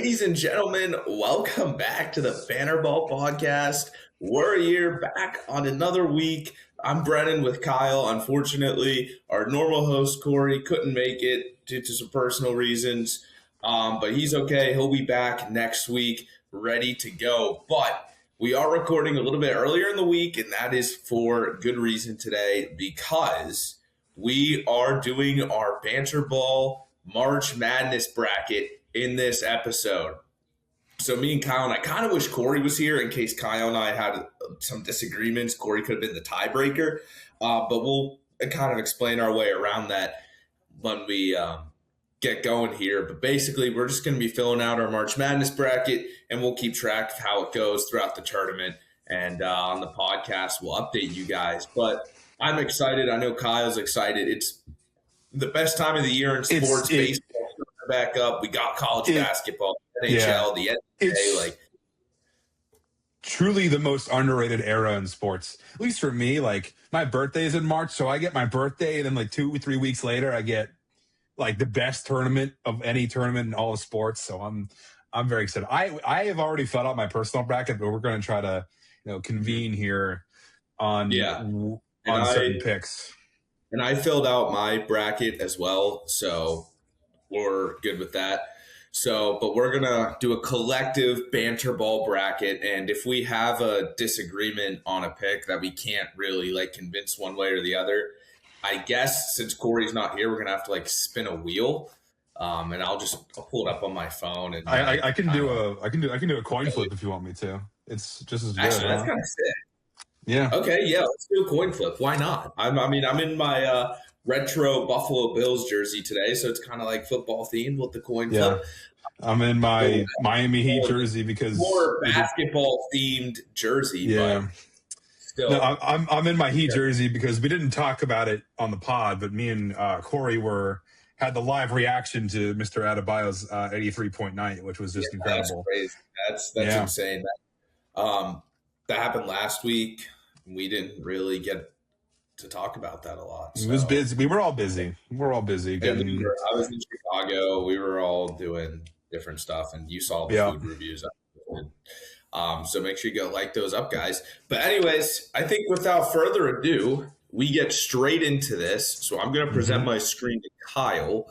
Ladies and gentlemen, welcome back to the Banter Ball podcast. We're here back on another week. I'm Brennan with Kyle. Unfortunately, our normal host, Corey, couldn't make it due to some personal reasons, but he's okay. He'll be back next week, ready to go. But we are recording a little bit earlier in the week, and that is for good reason today because we are doing our Banter Ball March Madness bracket in this episode. So me and Kyle, and I kind of wish Corey was here in case Kyle and I had some disagreements. Corey could have been the tiebreaker, but we'll kind of explain our way around that when we get going here. But basically, we're just going to be filling out our March Madness bracket, and we'll keep track of how it goes throughout the tournament. And on the podcast, we'll update you guys. But I'm excited. I know Kyle's excited. It's the best time of the year in sports. Baseball back up. We got college basketball, NHL, the NBA. Like truly the most underrated era in sports. At least for me, like my birthday is in March, so I get my birthday, and then like 2 or 3 weeks later, I get like the best tournament of any tournament in all of sports. So I'm very excited. I have already filled out my personal bracket, but we're going to try to convene here on certain picks. And I filled out my bracket as well, so we're good with that. So, but we're going to do a collective Banter Ball bracket, and if we have a disagreement on a pick that we can't really convince one way or the other, I guess since Corey's not here, we're going to have to spin a wheel. And I'll pull it up on my phone, and I can do a coin flip if you want me to. It's just as good. Actually, that's kind of sick. Yeah. Okay. Yeah. Let's do a coin flip. Why not? I'm in my retro Buffalo Bills jersey today, so it's kind of like football themed with the coin flip. I'm in my Miami Heat jersey because more basketball themed jersey. Yeah. But still, no, I'm in my Heat jersey because we didn't talk about it on the pod, but me and Corey had the live reaction to Mr. Adebayo's 83-point night, which was just incredible. That's crazy. That's insane. That happened last week. We didn't really get to talk about that a lot. So. It was busy. We were all busy. I was in Chicago. We were all doing different stuff, and you saw the food reviews. So make sure you go like those up, guys. But anyways, I think without further ado, we get straight into this. So I'm going to present my screen to Kyle.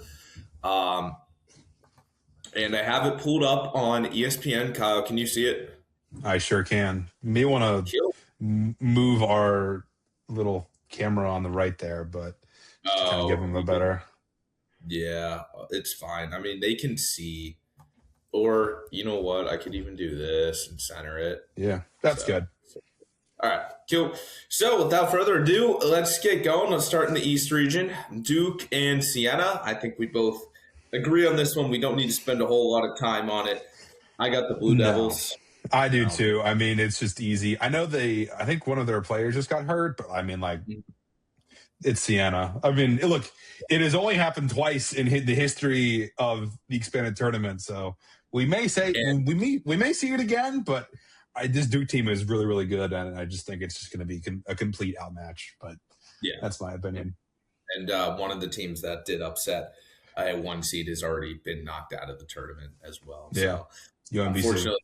And I have it pulled up on ESPN. Kyle, can you see it? I sure can. You may want to move our little camera on the right there, but just kind of give them a better. Yeah, it's fine. I mean, they can see. Or, you know what? I could even do this and center it. Yeah, that's good. All right, cool. So without further ado, let's get going. Let's start in the East region. Duke and Siena. I think we both agree on this one. We don't need to spend a whole lot of time on it. I got the Blue Devils. I do too. I mean, it's just easy. I think one of their players just got hurt, but I mean, it's Siena. I mean, look, it has only happened twice in the history of the expanded tournament. So we may say, we may see it again, but this Duke team is really, really good. And I just think it's just going to be a complete outmatch. But that's my opinion. And one of the teams that did upset a 1 seed has already been knocked out of the tournament as well. So, unfortunately,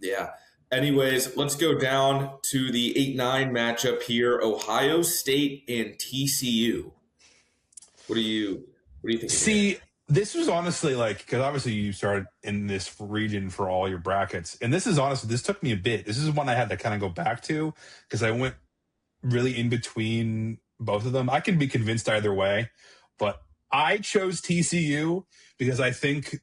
yeah. Anyways, let's go down to the 8-9 matchup here. Ohio State and TCU. What do you think? See, this was honestly because obviously you started in this region for all your brackets. And this took me a bit. This is one I had to kind of go back to because I went really in between both of them. I can be convinced either way, but I chose TCU because I think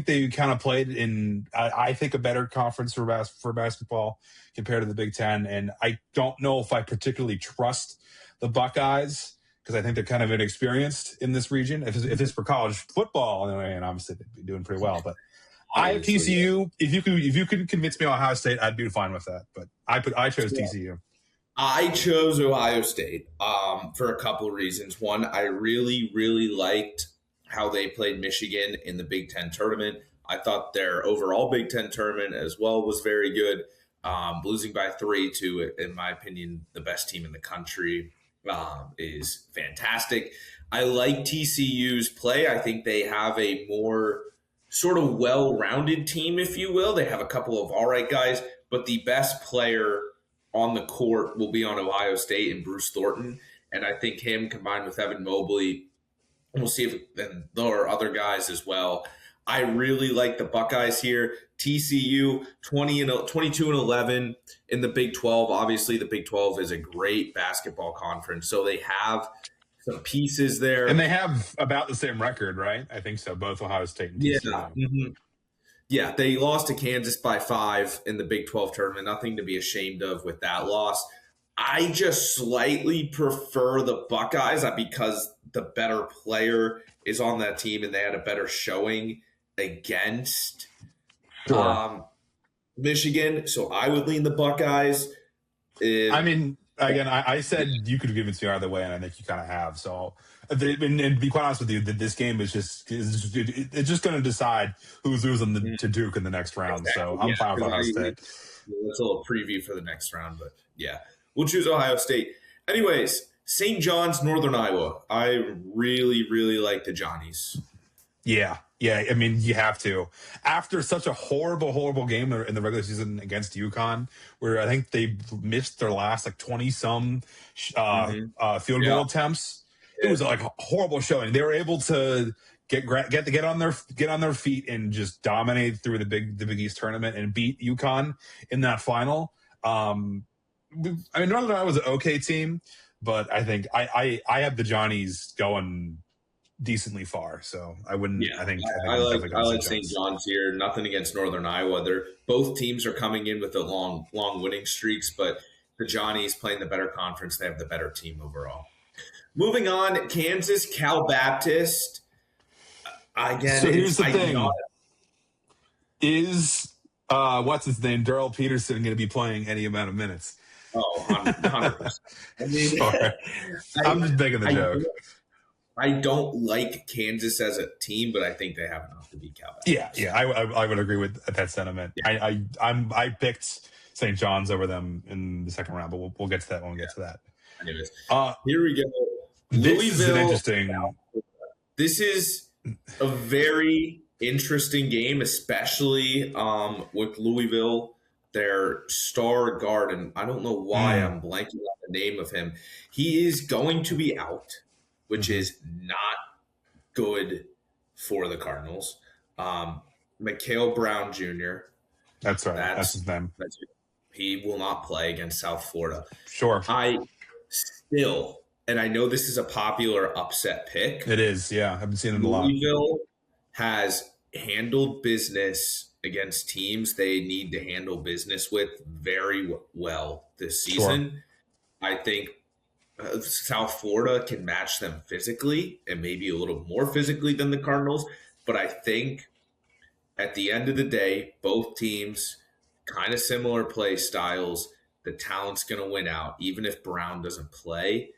they kind of played in, I think, a better conference for basketball compared to the Big Ten. And I don't know if I particularly trust the Buckeyes because I think they're kind of inexperienced in this region. If it's for college football, and obviously they'd be doing pretty well. But I have TCU. If you could convince me on Ohio State, I'd be fine with that. But I chose TCU. I chose Ohio State for a couple of reasons. One, I really, really liked how they played Michigan in the Big Ten tournament. I thought their overall Big Ten tournament as well was very good. Losing by 3 to, in my opinion, the best team in the country is fantastic. I like TCU's play. I think they have a more sort of well-rounded team, if you will. They have a couple of all right guys, but the best player on the court will be on Ohio State and Bruce Thornton. And I think him combined with Evan Mobley, and we'll see if and there are other guys as well. I really like the Buckeyes here. TCU 22 and 11 in the Big 12. Obviously, the Big 12 is a great basketball conference, so they have some pieces there. And they have about the same record, right? I think so. Both Ohio State and TCU. Yeah. Mm-hmm. Yeah, they lost to Kansas by 5 in the Big 12 tournament. Nothing to be ashamed of with that loss. I just slightly prefer the Buckeyes because the better player is on that team and they had a better showing against Michigan. So I would lean the Buckeyes. I said you could have given it to me either way, and I think you kind of have. So, and to be quite honest with you, this game is just going to decide who's losing to Duke in the next round. Exactly. So I'm fine with Ohio State. That's a little preview for the next round, but yeah, we'll choose Ohio State. Anyways, St. John's, Northern Iowa. I really, really like the Johnnies. Yeah. I mean, you have to. After such a horrible game in the regular season against UConn, where I think they missed their last 20-some field goal attempts, it was like a horrible showing. They were able to get on their feet and just dominate through the Big East tournament and beat UConn in that final. Northern Iowa was an okay team, but I think I have the Johnnies going decently far, so I wouldn't. Yeah, I like St. John's here. Nothing against Northern Iowa. Both teams are coming in with the long winning streaks, but the Johnnies playing the better conference. They have the better team overall. Moving on, Kansas, Cal Baptist. Again, so here's the thing: is what's his name, Darrell Peterson, going to be playing any amount of minutes? Oh, 100%. I'm just making the joke. I don't like Kansas as a team, but I think they have enough to beat Cal Baptist. Yeah, I would agree with that sentiment. Yeah. I picked St. John's over them in the second round, but we'll get to that when we get to that. Anyways, here we go. This is an interesting. This is a very interesting game, especially with Louisville. Their star guard, and I don't know why I'm blanking on the name of him. He is going to be out, which is not good for the Cardinals. Mikhail Brown Jr. That's right. That's his name. He will not play against South Florida. Sure. I still, and I know this is a popular upset pick. It is, yeah. I've been seeing it a lot. Louisville has handled business against teams they need to handle business with very well this season. Sure. I think South Florida can match them physically and maybe a little more physically than the Cardinals. But I think at the end of the day, both teams, kind of similar play styles, the talent's going to win out. Even if Brown doesn't play,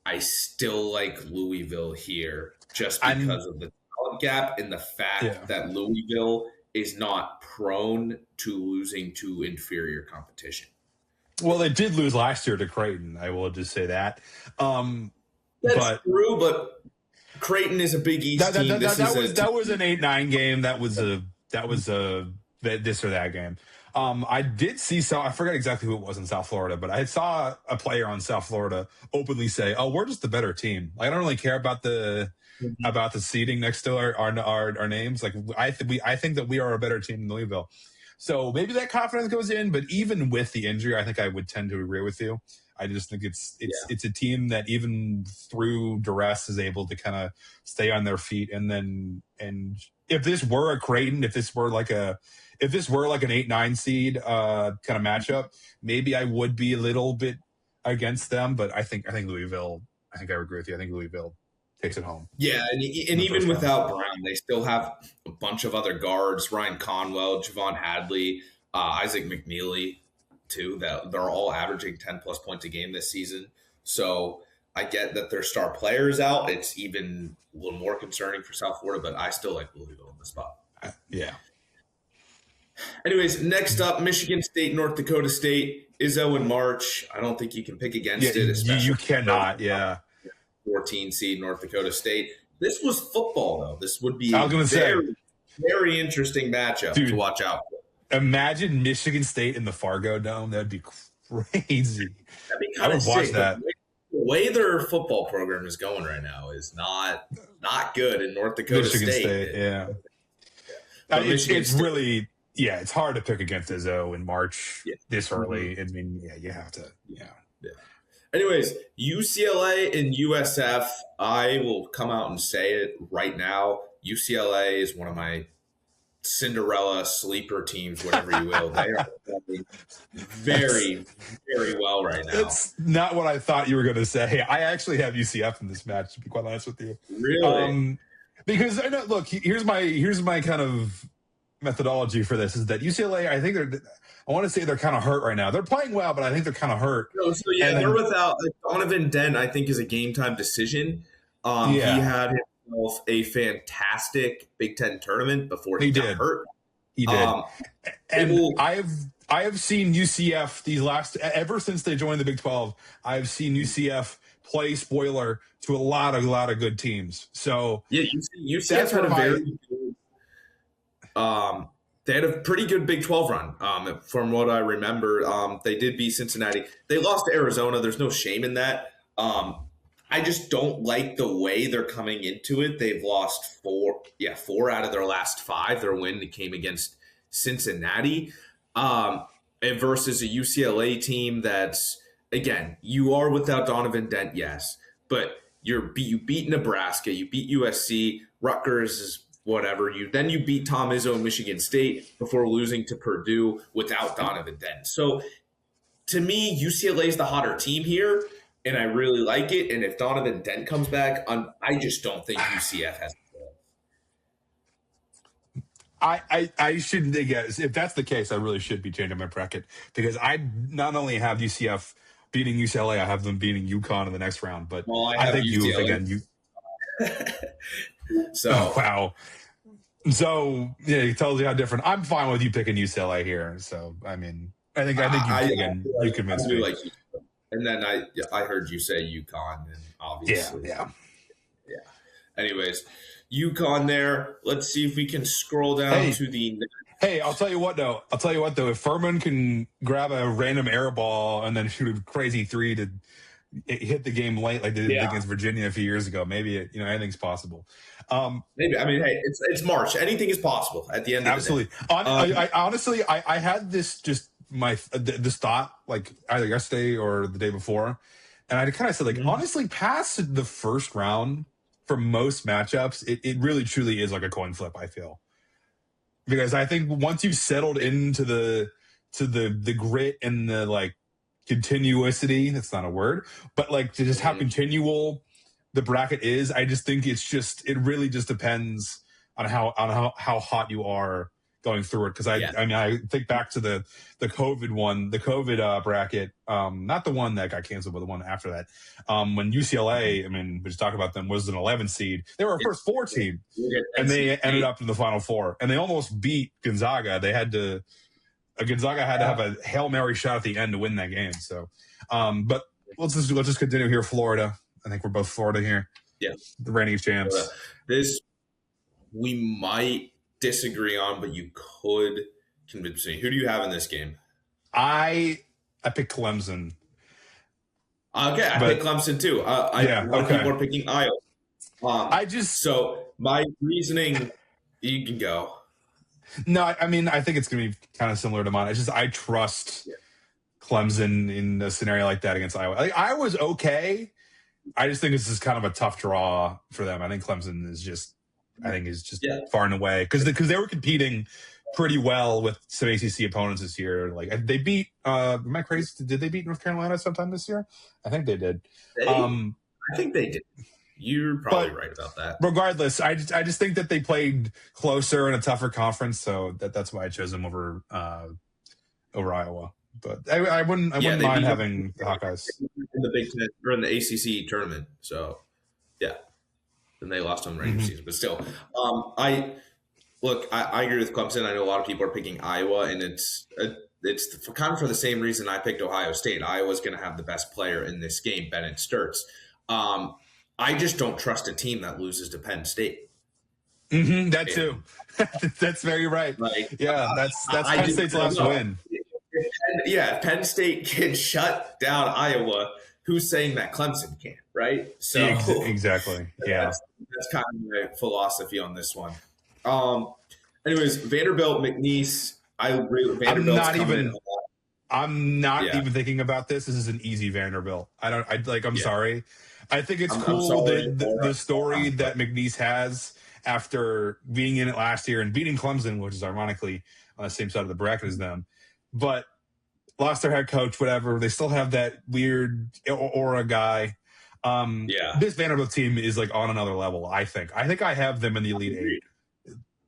I still like Louisville here just because of the talent gap and the fact that Louisville is not prone to losing to inferior competition. Well, they did lose last year to Creighton. I will just say that. That's true, but Creighton is a Big East team. That was an 8-9 game. That was a this or that game. I did see I forget exactly who it was in South Florida, but I saw a player on South Florida openly say, "Oh, we're just the better team. Like, I don't really care about the seating next to our names. Like, I think that we are a better team than Louisville." So maybe that confidence goes in, but even with the injury, I think I would tend to agree with you. I just think it's a team that even through duress is able to kind of stay on their feet. And if this were a Creighton, if this were like an 8-9 seed kind of matchup, maybe I would be a little bit against them. But I think Louisville. I think I would agree with you. I think Louisville takes it home. Yeah, and even without Brown, they still have a bunch of other guards: Ryan Conwell, Javon Hadley, Isaac McNeely, too. That they're all averaging 10+ points a game this season. So I get that their star players out. It's even a little more concerning for South Florida, but I still like Louisville in the spot. Yeah. Anyways, next up, Michigan State, North Dakota State. Izzo in March. I don't think you can pick against it. Especially you cannot. Yeah. 14 seed North Dakota State. This was football, though. This would be very interesting matchup to watch out for. Imagine Michigan State in the Fargo Dome. That'd be crazy. That'd be I kind of would watch sick. that. The way their football program is going right now is not good in North Dakota Michigan State. Yeah. It's really, it's hard to pick against Izzo in March this early. I mean, you have to. Yeah. Anyways, UCLA and USF, I will come out and say it right now. UCLA is one of my Cinderella sleeper teams, whatever you will. They are playing very, very well right now. That's not what I thought you were going to say. I actually have UCF in this match, to be quite honest with you. Really? Because I know. Look, here's my kind of methodology for this: is that UCLA, I think I want to say they're kind of hurt right now. They're playing well, but I think they're kind of hurt. No, so they're without Donovan Dent. I think is a game time decision. He had himself a fantastic Big Ten tournament before he got hurt. He did. I have seen UCF ever since they joined the Big 12. I've seen UCF play spoiler to a lot of good teams. So UCF had a very good. They had a pretty good Big 12 run, from what I remember. They did beat Cincinnati. They lost to Arizona. There's no shame in that. I just don't like the way they're coming into it. They've lost four out of their last 5. Their win came against Cincinnati, versus a UCLA team that's, again, you are without Donovan Dent, yes, but you beat Nebraska, you beat USC, Rutgers is whatever. You beat Tom Izzo and Michigan State before losing to Purdue without Donovan Dent. So to me, UCLA is the hotter team here, and I really like it. And if Donovan Dent comes back, I just don't think UCF has. I shouldn't. If that's the case, I really should be changing my bracket, because I not only have UCF beating UCLA, I have them beating UConn in the next round. But I think UCLA. So wow. So it tells you how different. I'm fine with you picking UCLA here. So I mean, I think you convinced me. And then I heard you say UConn, and obviously, yeah. Anyways, UConn there. Let's see if we can scroll down to the. Hey, I'll tell you what though. If Furman can grab a random air ball and then shoot a crazy 3 to hit the game late like they did against Virginia a few years ago, maybe anything's possible. Maybe. I mean, hey, it's March. Anything is possible at the end of the day. I honestly, I had this just this thought like either yesterday or the day before, and I kind of said honestly, past the first round for most matchups, it really truly is like a coin flip. I feel, because I think once you've settled into the grit and the continuity, that's not a word, but just how continual the bracket is. I just think it really just depends on how hot you are going through it. Because I think back to the COVID bracket, not the one that got canceled, but the one after that, when UCLA, we just talked about them, was an 11 seed. They were a first 4 team, and they ended up in the Final Four, and they almost beat Gonzaga. Gonzaga had to have a Hail Mary shot at the end to win that game. So, but let's just continue here. Florida. I think we're both Florida here. Yeah. The reigning champs. This we might disagree on, but you could convince me. Who do you have in this game? I picked Clemson. Okay, I picked Clemson too. A lot of people are picking Iowa. So my reasoning, you can go. No, I think it's going to be kind of similar to mine. I trust Clemson in a scenario like that against Iowa. Iowa's okay. I just think this is kind of a tough draw for them. I think Clemson is just far and away because they were competing pretty well with some ACC opponents this year. They beat. Am I crazy? Did they beat North Carolina sometime this year? I think they did. I think they did. You're probably right about that. Regardless, I just think that they played closer in a tougher conference, so that's why I chose them over Iowa. But I wouldn't mind having the Hawkeyes in the Big Ten or in the ACC tournament. So and they lost on the regular season, but still, I agree with Clemson. I know a lot of people are picking Iowa, and it's kind of for the same reason I picked Ohio State. Iowa's going to have the best player in this game, Bennett Sturts. I just don't trust a team that loses to Penn State. That too. That's very right. Like, Yeah, that's Penn State's last win. If Penn State can shut down Iowa, who's saying that Clemson can't, right? So Exactly. Yeah. that's kind of my philosophy on this one. Anyways, Vanderbilt, McNeese. Vanderbilt's coming in a lot. I'm not even thinking about this. This is an easy Vanderbilt. I'm sorry. I think it's cool that the story that McNeese has after being in it last year and beating Clemson, which is ironically on the same side of the bracket as them, but lost their head coach, whatever. They still have that weird aura guy. This Vanderbilt team is like on another level, I think. I think I have them in the Elite Eight.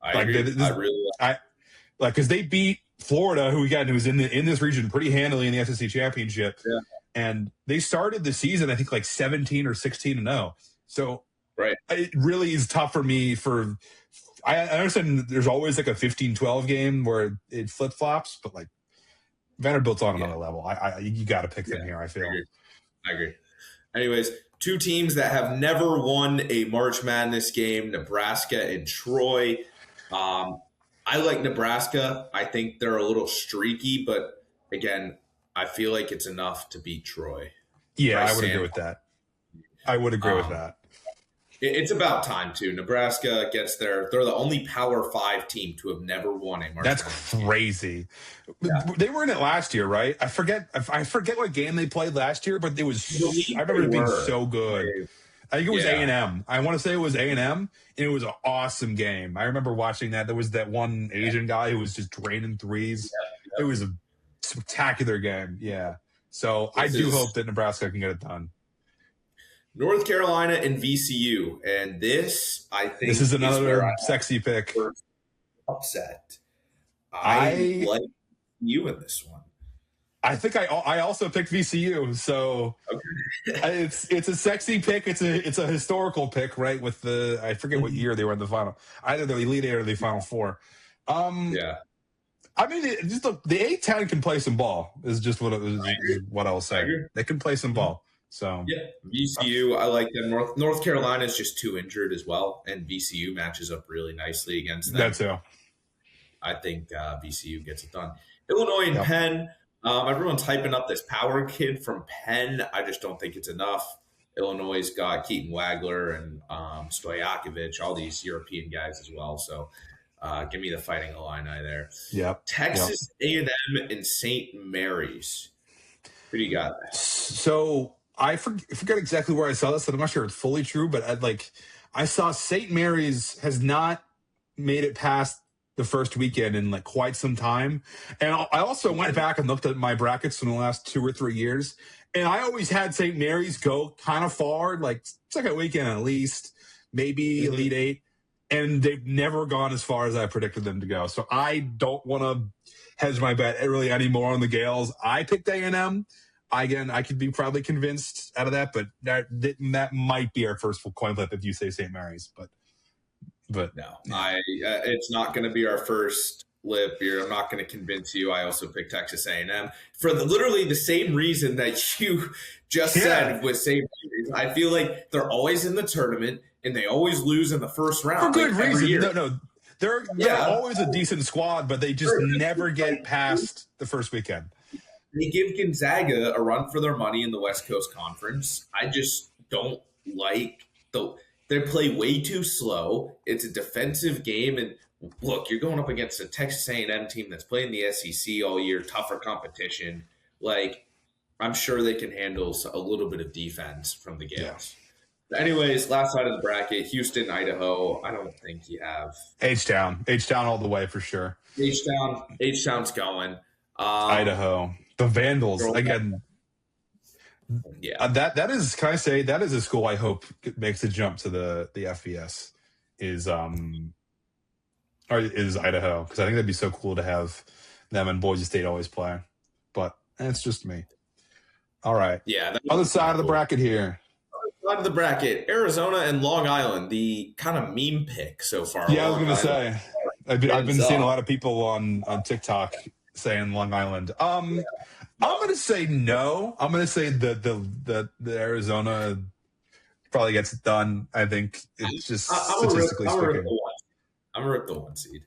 I agree. Because they beat Florida, who was in this region pretty handily in the SEC championship. Yeah. And they started the season, I think, like 17 or 16-0. So it really is tough for me I understand there's always like a 15-12 game where it flip-flops, but like Vanderbilt's on another level. You got to pick them here, I feel. I agree. Anyways, two teams that have never won a March Madness game, Nebraska and Troy. I like Nebraska. I think they're a little streaky, but again, I feel like it's enough to beat Troy. Yeah, I would agree with that. I would agree with that. It's about time, too. Nebraska gets there. They're the only Power 5 team to have never won a March Madness. That's crazy. Yeah. They were in it last year, right? I forget what game they played last year, but I remember it being so good. I think it was A&M. I want to say it was A&M, and it was an awesome game. I remember watching that. There was that one Asian guy who was just draining threes. It was a spectacular game. Yeah. So I do hope that Nebraska can get it done. North Carolina and VCU. And this, I think, this is another sexy pick. Upset. I like you in this one. I think I also picked VCU, so it's a sexy pick. It's a historical pick, right? With I forget what year they were in the final, either the Elite Eight or the Final Four. I mean, just the A-10 can play some ball. Is just what I'll say. They can play some ball. So VCU, I like them. North Carolina is just too injured as well, and VCU matches up really nicely against them. That's too. I think VCU gets it done. Illinois and Penn. Everyone's hyping up this power kid from Penn. I just don't think it's enough. Illinois got Keaton Wagler and Stojakovic, all these European guys as well. So give me the Fighting Illini there. Yep. Texas A&M and St. Mary's. Who do you got there? So I forget exactly where I saw this, and I'm not sure it's fully true, but I saw St. Mary's has not made it past the first weekend in like quite some time. And I also went back and looked at my brackets from the last 2 or 3 years. And I always had St. Mary's go kind of far, like second weekend at least, maybe Elite Eight. And they've never gone as far as I predicted them to go. So I don't want to hedge my bet really anymore on the Gales. I picked A&M. Again, I could be probably convinced out of that, but that might be our first coin flip if you say St. Mary's. But no, it's not going to be our first lip here. I'm not going to convince you. I also picked Texas A&M for literally the same reason that you just said with St. Mary's. I feel like they're always in the tournament and they always lose in the first round. For good reason. No, they're always a decent squad, but they just never get past the first weekend. They give Gonzaga a run for their money in the West Coast Conference. I just don't like they play way too slow. It's a defensive game, and look, you're going up against a Texas A&M team that's playing the SEC all year, tougher competition. Like, I'm sure they can handle a little bit of defense from the Gales. Yeah. Anyways, last side of the bracket, Houston, Idaho. I don't think you have H-Town all the way for sure. H-Town's going. Idaho, the Vandals again. Yeah, that is. Can I say that is a school I hope makes a jump to the FBS is Idaho, because I think that'd be so cool to have them and Boise State always play. But it's just me. All right. Yeah. Other side of the bracket here. Other side of the bracket, Arizona and Long Island, the kind of meme pick so far. Yeah, I was going to say. I've been seeing a lot of people on TikTok saying Long Island. I'm going to say no. I'm going to say the Arizona probably gets it done. I think it's just statistically speaking. I'm gonna rip the 1 seed.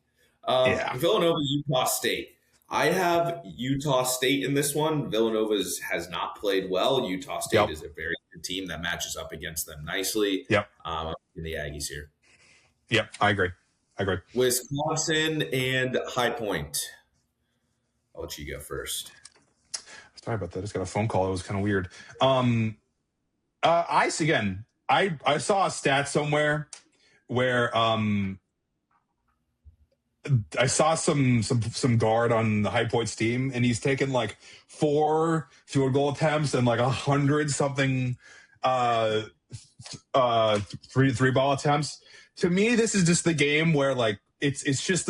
Yeah. Villanova, Utah State. I have Utah State in this one. Villanova has not played well. Utah State Yep. is a very good team that matches up against them nicely. Yep. I'm in the Aggies here. Yep. I agree. Wisconsin and High Point. I'll let you go first. Sorry about that. I just got a phone call. It was kind of weird. Ice again. I saw a stat somewhere where I saw some guard on the High Points team, and he's taken like 4 field goal attempts and like 100 something three ball attempts. To me, this is just the game where like it's just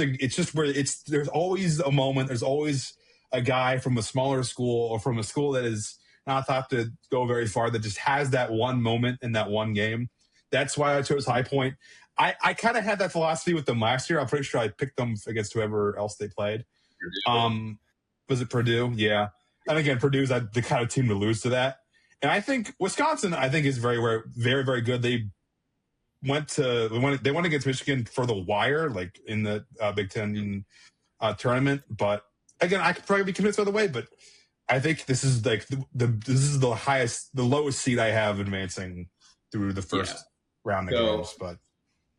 where there's always a moment. There's always a guy from a smaller school or from a school that is not thought to go very far that just has that one moment in that one game. That's why I chose High Point. I kind of had that philosophy with them last year. I'm pretty sure I picked them against whoever else they played. Was it Purdue? Yeah. And again, Purdue's the kind of team to lose to that. And I think Wisconsin, is very, very, very good. They went against Michigan for the wire, like in the Big Ten tournament. But again, I could probably be convinced by the way. But I think this is like this is the lowest seed I have advancing through the first round of games. But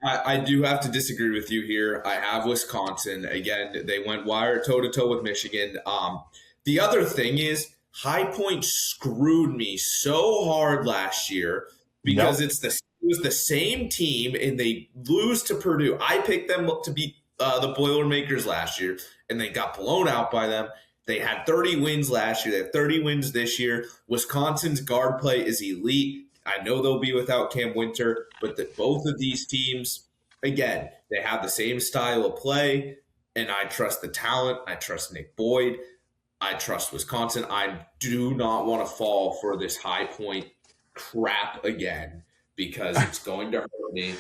I do have to disagree with you here. I have Wisconsin. Again, they went wire toe-to-toe with Michigan. The other thing is High Point screwed me so hard last year because it was the same team, and they lose to Purdue. I picked them to beat the Boilermakers last year, and they got blown out by them. They had 30 wins last year. They have 30 wins this year. Wisconsin's guard play is elite. I know they'll be without Cam Winter, but both of these teams, again, they have the same style of play, and I trust the talent. I trust Nick Boyd. I trust Wisconsin. I do not want to fall for this High Point crap again because it's going to hurt me.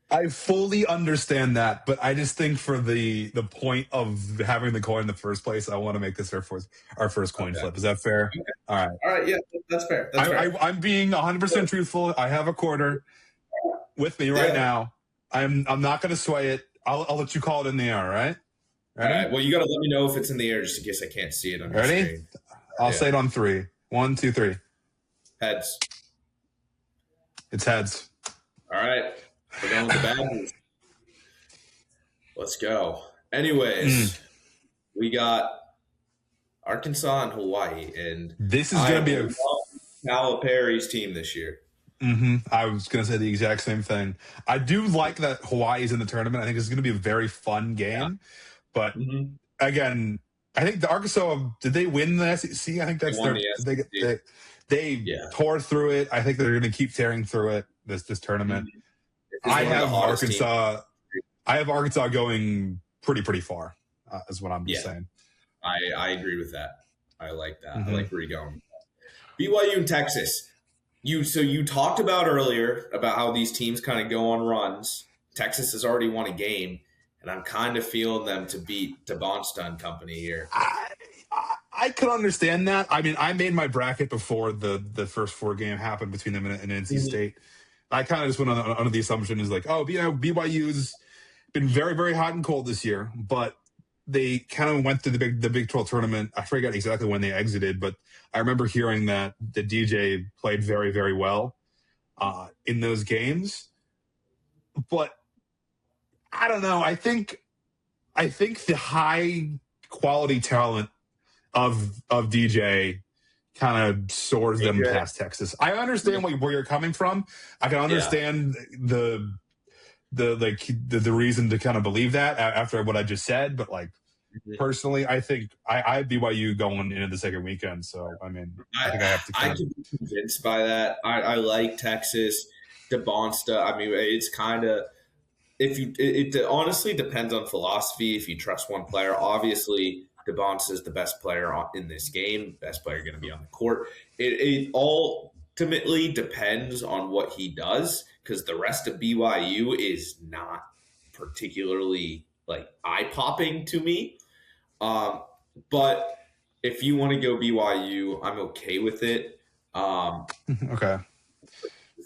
I fully understand that, but I just think for the point of having the coin in the first place, I want to make this our first coin flip. Is that fair? Okay. All right. Yeah, that's fair. I'm being 100% truthful. I have a quarter with me right now. I'm not going to sway it. I'll let you call it in the air. All right. Ready? All right. Well, you got to let me know if it's in the air, just in case I can't see it on your screen. I'll say it on 3. 1, 2, 3. Heads. It's heads. All right. We're going with the Badgers. Let's go. Anyways, we got Arkansas and Hawaii, and this is going to be a Calipari's team this year. I was going to say the exact same thing. I do like that Hawaii's in the tournament. I think it's going to be a very fun game. But again, I think the Arkansas, did they win the SEC? I think that's they tore through it. I think they're going to keep tearing through it this tournament. I have Arkansas going pretty far, is what I'm just saying. I agree with that. I like that. I like where you're going. BYU and Texas. You talked about earlier about how these teams kind of go on runs. Texas has already won a game, and I'm kind of feeling them to beat Bonsta and company here. I could understand that. I mean, I made my bracket before the first 4 game happened between them and NC State. I kind of just went under the assumption is like, BYU's been very, very hot and cold this year, but they kind of went to the Big 12 tournament. I forget exactly when they exited, but I remember hearing that the DJ played very, very well in those games. But I don't know. I think the high quality talent of DJ kind of soars them past Texas. I understand where you're coming from. I can understand the reason to kind of believe that after what I just said, but like personally, I think I have BYU going into the second weekend. So I mean, I think I have to. I can be convinced by that. I like Texas, DeBonsta. I mean, it's kind of it honestly depends on philosophy. If you trust one player, obviously DeBonsta is the best player in this game. Best player going to be on the court. It ultimately depends on what he does because the rest of BYU is not particularly like eye-popping to me. But if you want to go BYU, I'm okay with it. Okay.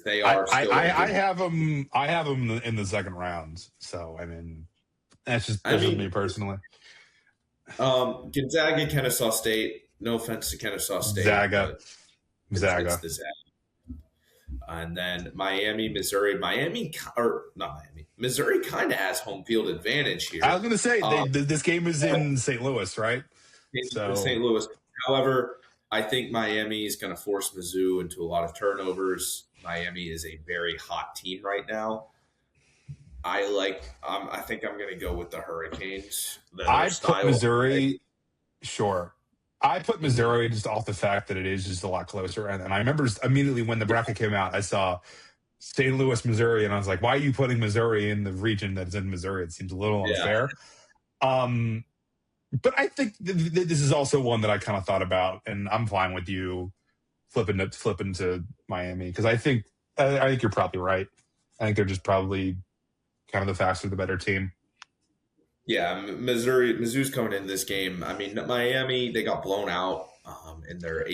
They are still. I have them. I have them in the second round. So I mean, that's just me personally. Gonzaga, Kennesaw State. No offense to Kennesaw State, Zaga. It's the Zaga. And then Miami, Missouri. Missouri kind of has home field advantage here. I was going to say this game is in St. Louis, right? St. Louis. However, I think Miami is going to force Mizzou into a lot of turnovers. Miami is a very hot team right now. I think I'm going to go with the Hurricanes. I put Missouri. Sure. I put Missouri just off the fact that it is just a lot closer. And I remember immediately when the bracket came out, I saw St. Louis, Missouri, and I was like, why are you putting Missouri in the region that's in Missouri? It seems a little unfair. But I think this is also one that I kind of thought about, and I'm fine with you flipping to Miami because I think you're probably right. I think they're just probably kind of the faster, the better team. Yeah, Mizzou's coming in this game. I mean, Miami, they got blown out in their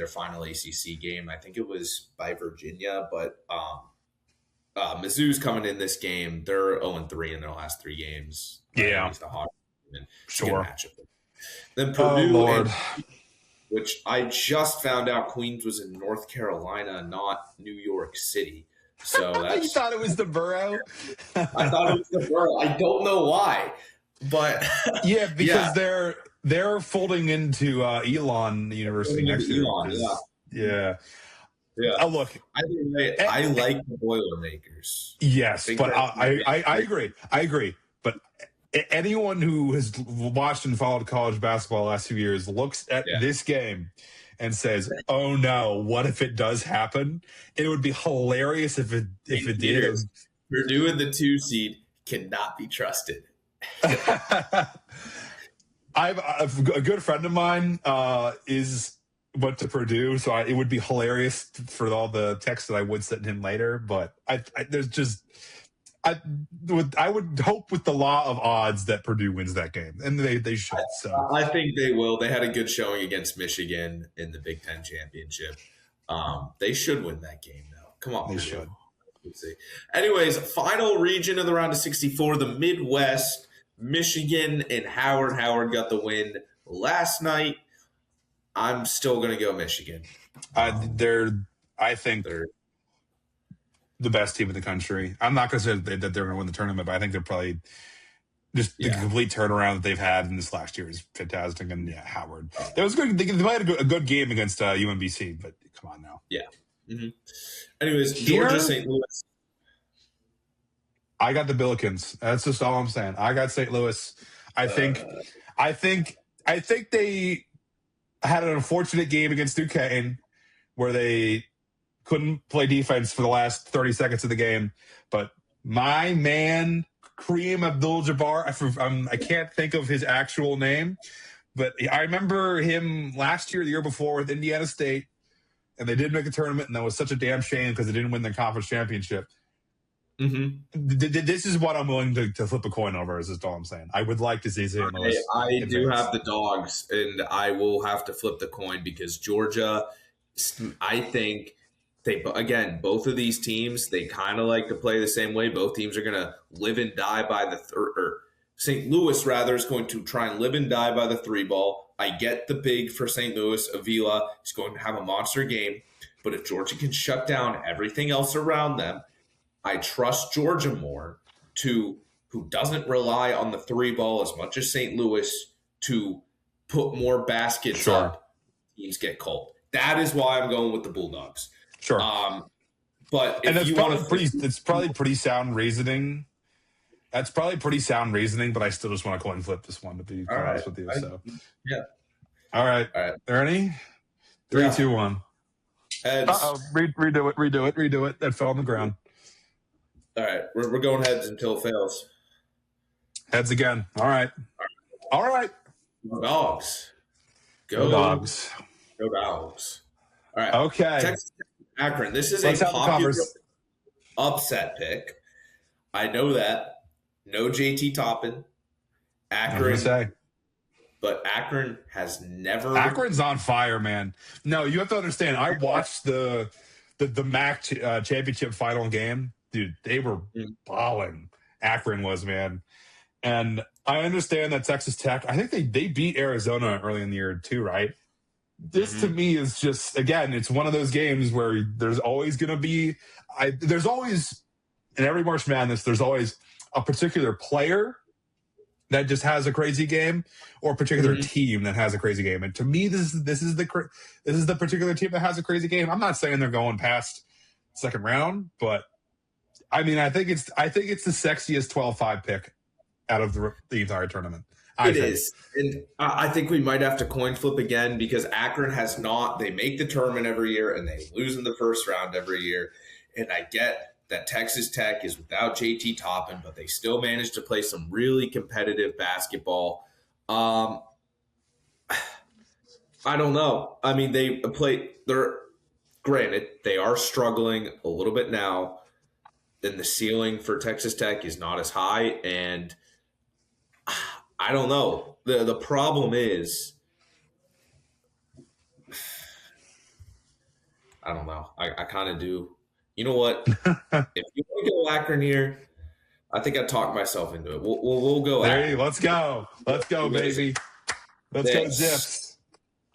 final ACC game. I think it was by Virginia, but Mizzou's coming in this game. They're 0-3 in their last 3 games. Yeah, the hot sure. Matchup. Then Purdue, which I just found out Queens was in North Carolina, not New York City. So that's, you thought it was the borough? I thought it was the borough. I don't know why, but because they're folding into Elon University next year. Yeah. Oh, look, I like the Boilermakers. Yes, but I agree. But anyone who has watched and followed college basketball the last few years looks at this game and says, "Oh no, what if it does happen?" It would be hilarious if it did. Purdue in the 2 seed cannot be trusted. A good friend of mine went to Purdue, so it would be hilarious for all the texts that I would send him later. But I would hope with the law of odds that Purdue wins that game, and they should. So I think they will. They had a good showing against Michigan in the Big Ten championship. They should win that game, though. Come on, they should. Let's see. Anyways, final region of the round of 64, the Midwest. Michigan and Howard. Howard got the win last night. I'm still going to go Michigan. I think they're the best team in the country. I'm not going to say that they're going to win the tournament, but I think they're probably just the complete turnaround that they've had in this last year is fantastic. And Howard, that was good. They might have a good game against UMBC, but come on now. Yeah. Mm-hmm. Anyways, Georgia, St. Louis. I got the Billikens. That's just all I'm saying. I got St. Louis. I think they had an unfortunate game against Duquesne where they couldn't play defense for the last 30 seconds of the game. But my man, Kareem Abdul-Jabbar, I can't think of his actual name, but I remember him last year, the year before with Indiana State, and they did make a tournament, and that was such a damn shame because they didn't win the conference championship. Mm-hmm. This is what I'm willing to flip a coin over, is all I'm saying. I would like to see St. Louis. I do have the Dogs, and I will have to flip the coin because Georgia, I think both of these teams, they kind of like to play the same way. Both teams are going to live and die by St. Louis, rather, is going to try and live and die by the 3 ball. I get the big for St. Louis. Avila is going to have a monster game, but if Georgia can shut down everything else around them, I trust Georgia more who doesn't rely on the 3 ball as much as St. Louis to put more baskets up. Teams get cold. That is why I'm going with the Bulldogs. Sure. But it's probably pretty sound reasoning. That's probably pretty sound reasoning, but I still just want to coin flip this one, to be honest with you. Yeah. All right. Ernie? 3, 2, 1. Heads. Redo it. That fell on the ground. All right, we're going heads until it fails. Heads again. All right. Dogs. Go Dogs. Go Dogs. All right. Okay. Texas Akron. This is a popular upset pick. I know that. No JT Toppin. Akron. But Akron has never. Akron's on fire, man. No, you have to understand. I watched the the MAC championship final game, dude, they were balling. Akron was, man. And I understand that Texas Tech, I think they beat Arizona early in the year too, right? This to me is just, again, it's one of those games where there's always going to be, there's always, in every March Madness, there's always a particular player that just has a crazy game, or a particular team that has a crazy game. And to me, this is the particular team that has a crazy game. I'm not saying they're going past second round, but I mean, I think it's the sexiest 12-5 pick out of the entire tournament. It is. And I think we might have to coin flip again, because Akron has not. They make the tournament every year and they lose in the first round every year. And I get that Texas Tech is without JT Toppin, but they still managed to play some really competitive basketball. I don't know. I mean, granted, they are struggling a little bit now. And the ceiling for Texas Tech is not as high. And I don't know. The problem is, I don't know. I kind of do. You know what? If you want to go Akron here, I think I talked myself into it. We'll go Akron. Let's go. Let's go, baby. Let's go Zips.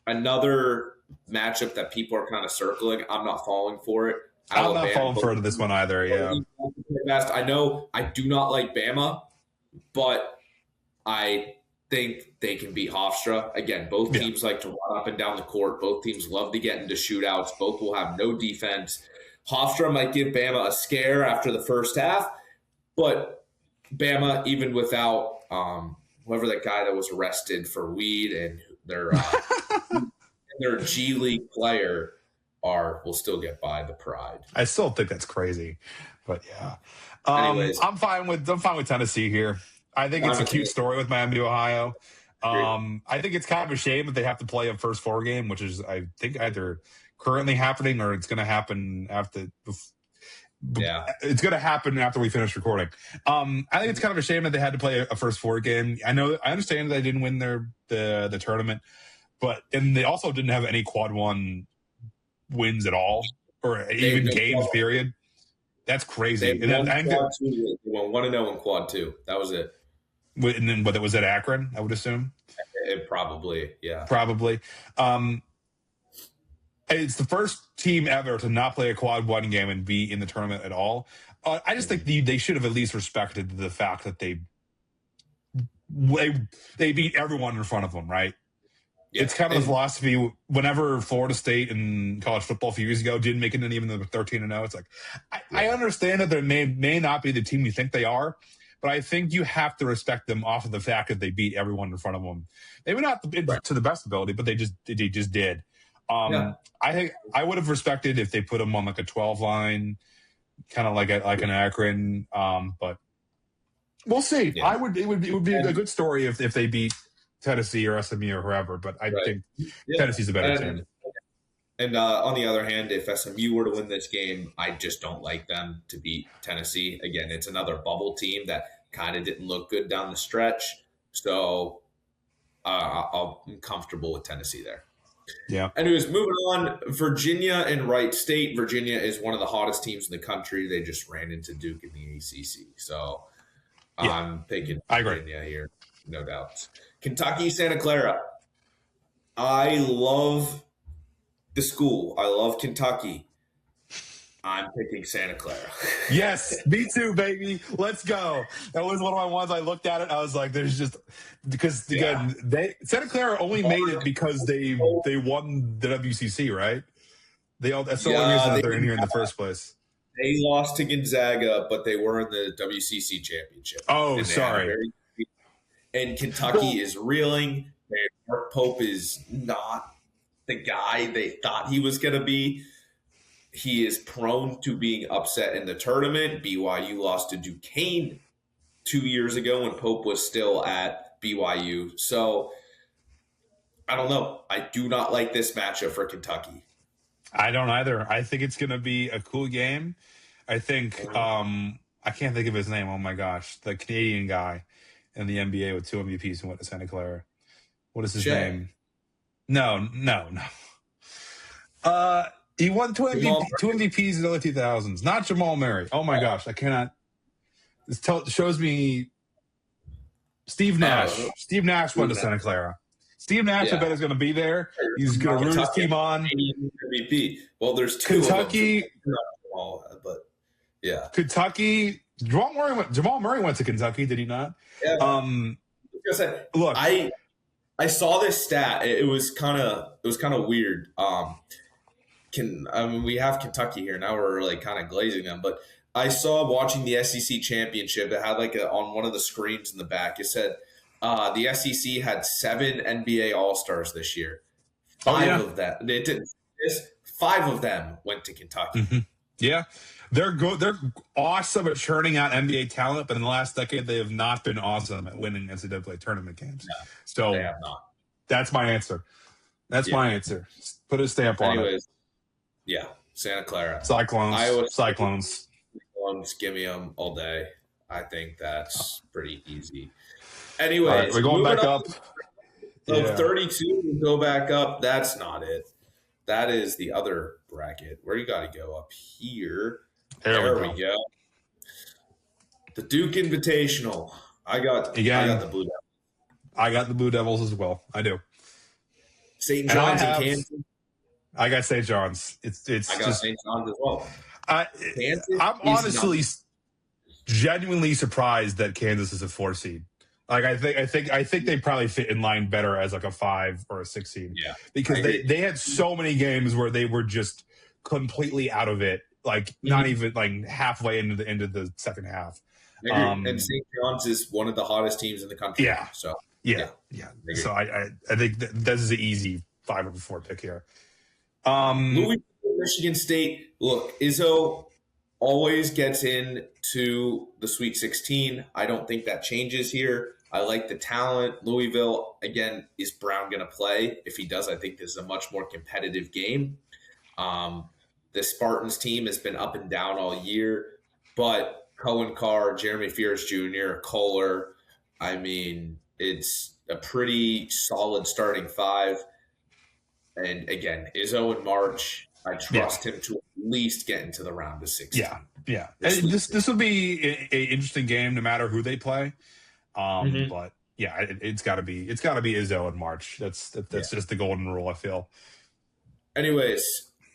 Another matchup that people are kind of circling. I'm not falling for it. I'm not falling for this one either, yeah. I know I do not like Bama, but I think they can beat Hofstra. Again, both teams like to run up and down the court. Both teams love to get into shootouts. Both will have no defense. Hofstra might give Bama a scare after the first half, but Bama, even without whoever that guy that was arrested for weed and their G League player will still get by the Pride. I still think that's crazy, but yeah. Anyways, I'm fine with Tennessee here. I think it's a cute story with Miami, Ohio. I think it's kind of a shame that they have to play a first four game, which is, I think, either currently happening or it's going to happen after. It's going to happen after we finish recording. I think it's kind of a shame that they had to play a first four game. I understand that they didn't win the tournament, and they also didn't have any quad one wins at all, or even games. Period. That's crazy. And then I think they won 1-0 in quad two. That was it. And then was it Akron? I would assume. Probably, yeah. Probably. It's the first team ever to not play a quad one game and be in the tournament at all. I just think they should have at least respected the fact that they beat everyone in front of them, right? Yeah. It's kind of the philosophy whenever Florida State in college football a few years ago didn't make it in even the 13-0. It's like, I understand that they may not be the team you think they are, but I think you have to respect them off of the fact that they beat everyone in front of them. Maybe not to the best ability, but they just did. I think I would have respected if they put them on like a 12 line, kind of like an Akron. But we'll see. Yeah. It would be a good story if they beat Tennessee or SMU or whoever, but I think Tennessee's a better team. And on the other hand, if SMU were to win this game, I just don't like them to beat Tennessee. Again, it's another bubble team that kind of didn't look good down the stretch. So I'm comfortable with Tennessee there. Yeah. Anyways, moving on, Virginia and Wright State. Virginia is one of the hottest teams in the country. They just ran into Duke in the ACC. So I'm picking Virginia here, no doubt. Kentucky, Santa Clara. I love the school. I love Kentucky. I'm picking Santa Clara. Yes, me too, baby. Let's go. That was one of my ones. I looked at it. I was like, "There's just because again, Santa Clara only made it because they won the WCC, right? That's the only reason that they're in here in the first place. They lost to Gonzaga, but they were in the WCC championship. Oh, sorry. And Kentucky is reeling. Mark Pope is not the guy they thought he was going to be. He is prone to being upset in the tournament. BYU lost to Duquesne 2 years ago when Pope was still at BYU. So, I don't know. I do not like this matchup for Kentucky. I don't either. I think it's going to be a cool game. I think I can't think of his name. Oh, my gosh. The Canadian guy in the NBA with 2 MVPs and went to Santa Clara. What is his name? No. He won two Jamal MVPs in the early 2000s. Not Jamal Murray. Oh my gosh, I cannot. This shows me Steve Nash. Steve Nash went to Santa Clara. Steve Nash, I bet, is going to be there. He's going to root his team on. MVP. Well, there's two Kentucky, of them. But yeah, Kentucky. Jamal Murray went to Kentucky, did he not? Yeah. Look, I saw this stat. It was kind of weird. We have Kentucky here now. We're like kind of glazing them, but I saw watching the SEC championship. It had like on one of the screens in the back. It said the SEC had 7 NBA All-Stars this year. 5 of them. It didn't. 5 of them went to Kentucky. Mm-hmm. Yeah, they're good. They're awesome at churning out NBA talent, but in the last decade, they have not been awesome at winning NCAA tournament games. No, so they have not. That's my answer. That's my answer. Put a stamp on it. Yeah, Santa Clara. Cyclones. Cyclones, give me them all day. I think that's pretty easy. Anyways, right, we're going back up. 32, we go back up. That's not it. That is the other bracket. Where you got to go up here. There we go. The Duke Invitational. I got the Blue Devils. I got the Blue Devils as well. I do. St. John's and Kansas. I got St. John's. I got St. John's as well. I'm honestly genuinely surprised that Kansas is a 4 seed. Like I think they probably fit in line better as like a 5 or a 6 seed. Yeah, because they had so many games where they were just completely out of it, like not even like halfway into the second half. And St. John's is one of the hottest teams in the country. Yeah. So yeah. So I think this is an easy 5 over 4 pick here. Louisville, Michigan State. Look, Izzo always gets into the Sweet 16. I don't think that changes here. I like the talent. Louisville, again, is Brown going to play? If he does, I think this is a much more competitive game. The Spartans team has been up and down all year, but Cohen Carr, Jeremy Fears Jr., Kohler, I mean, it's a pretty solid starting 5. And again, Izzo in March, I trust him to at least get into the round of 16. Yeah. This will be an interesting game, no matter who they play. But yeah, it's got to be Izzo in March. That's just the golden rule, I feel. Anyways,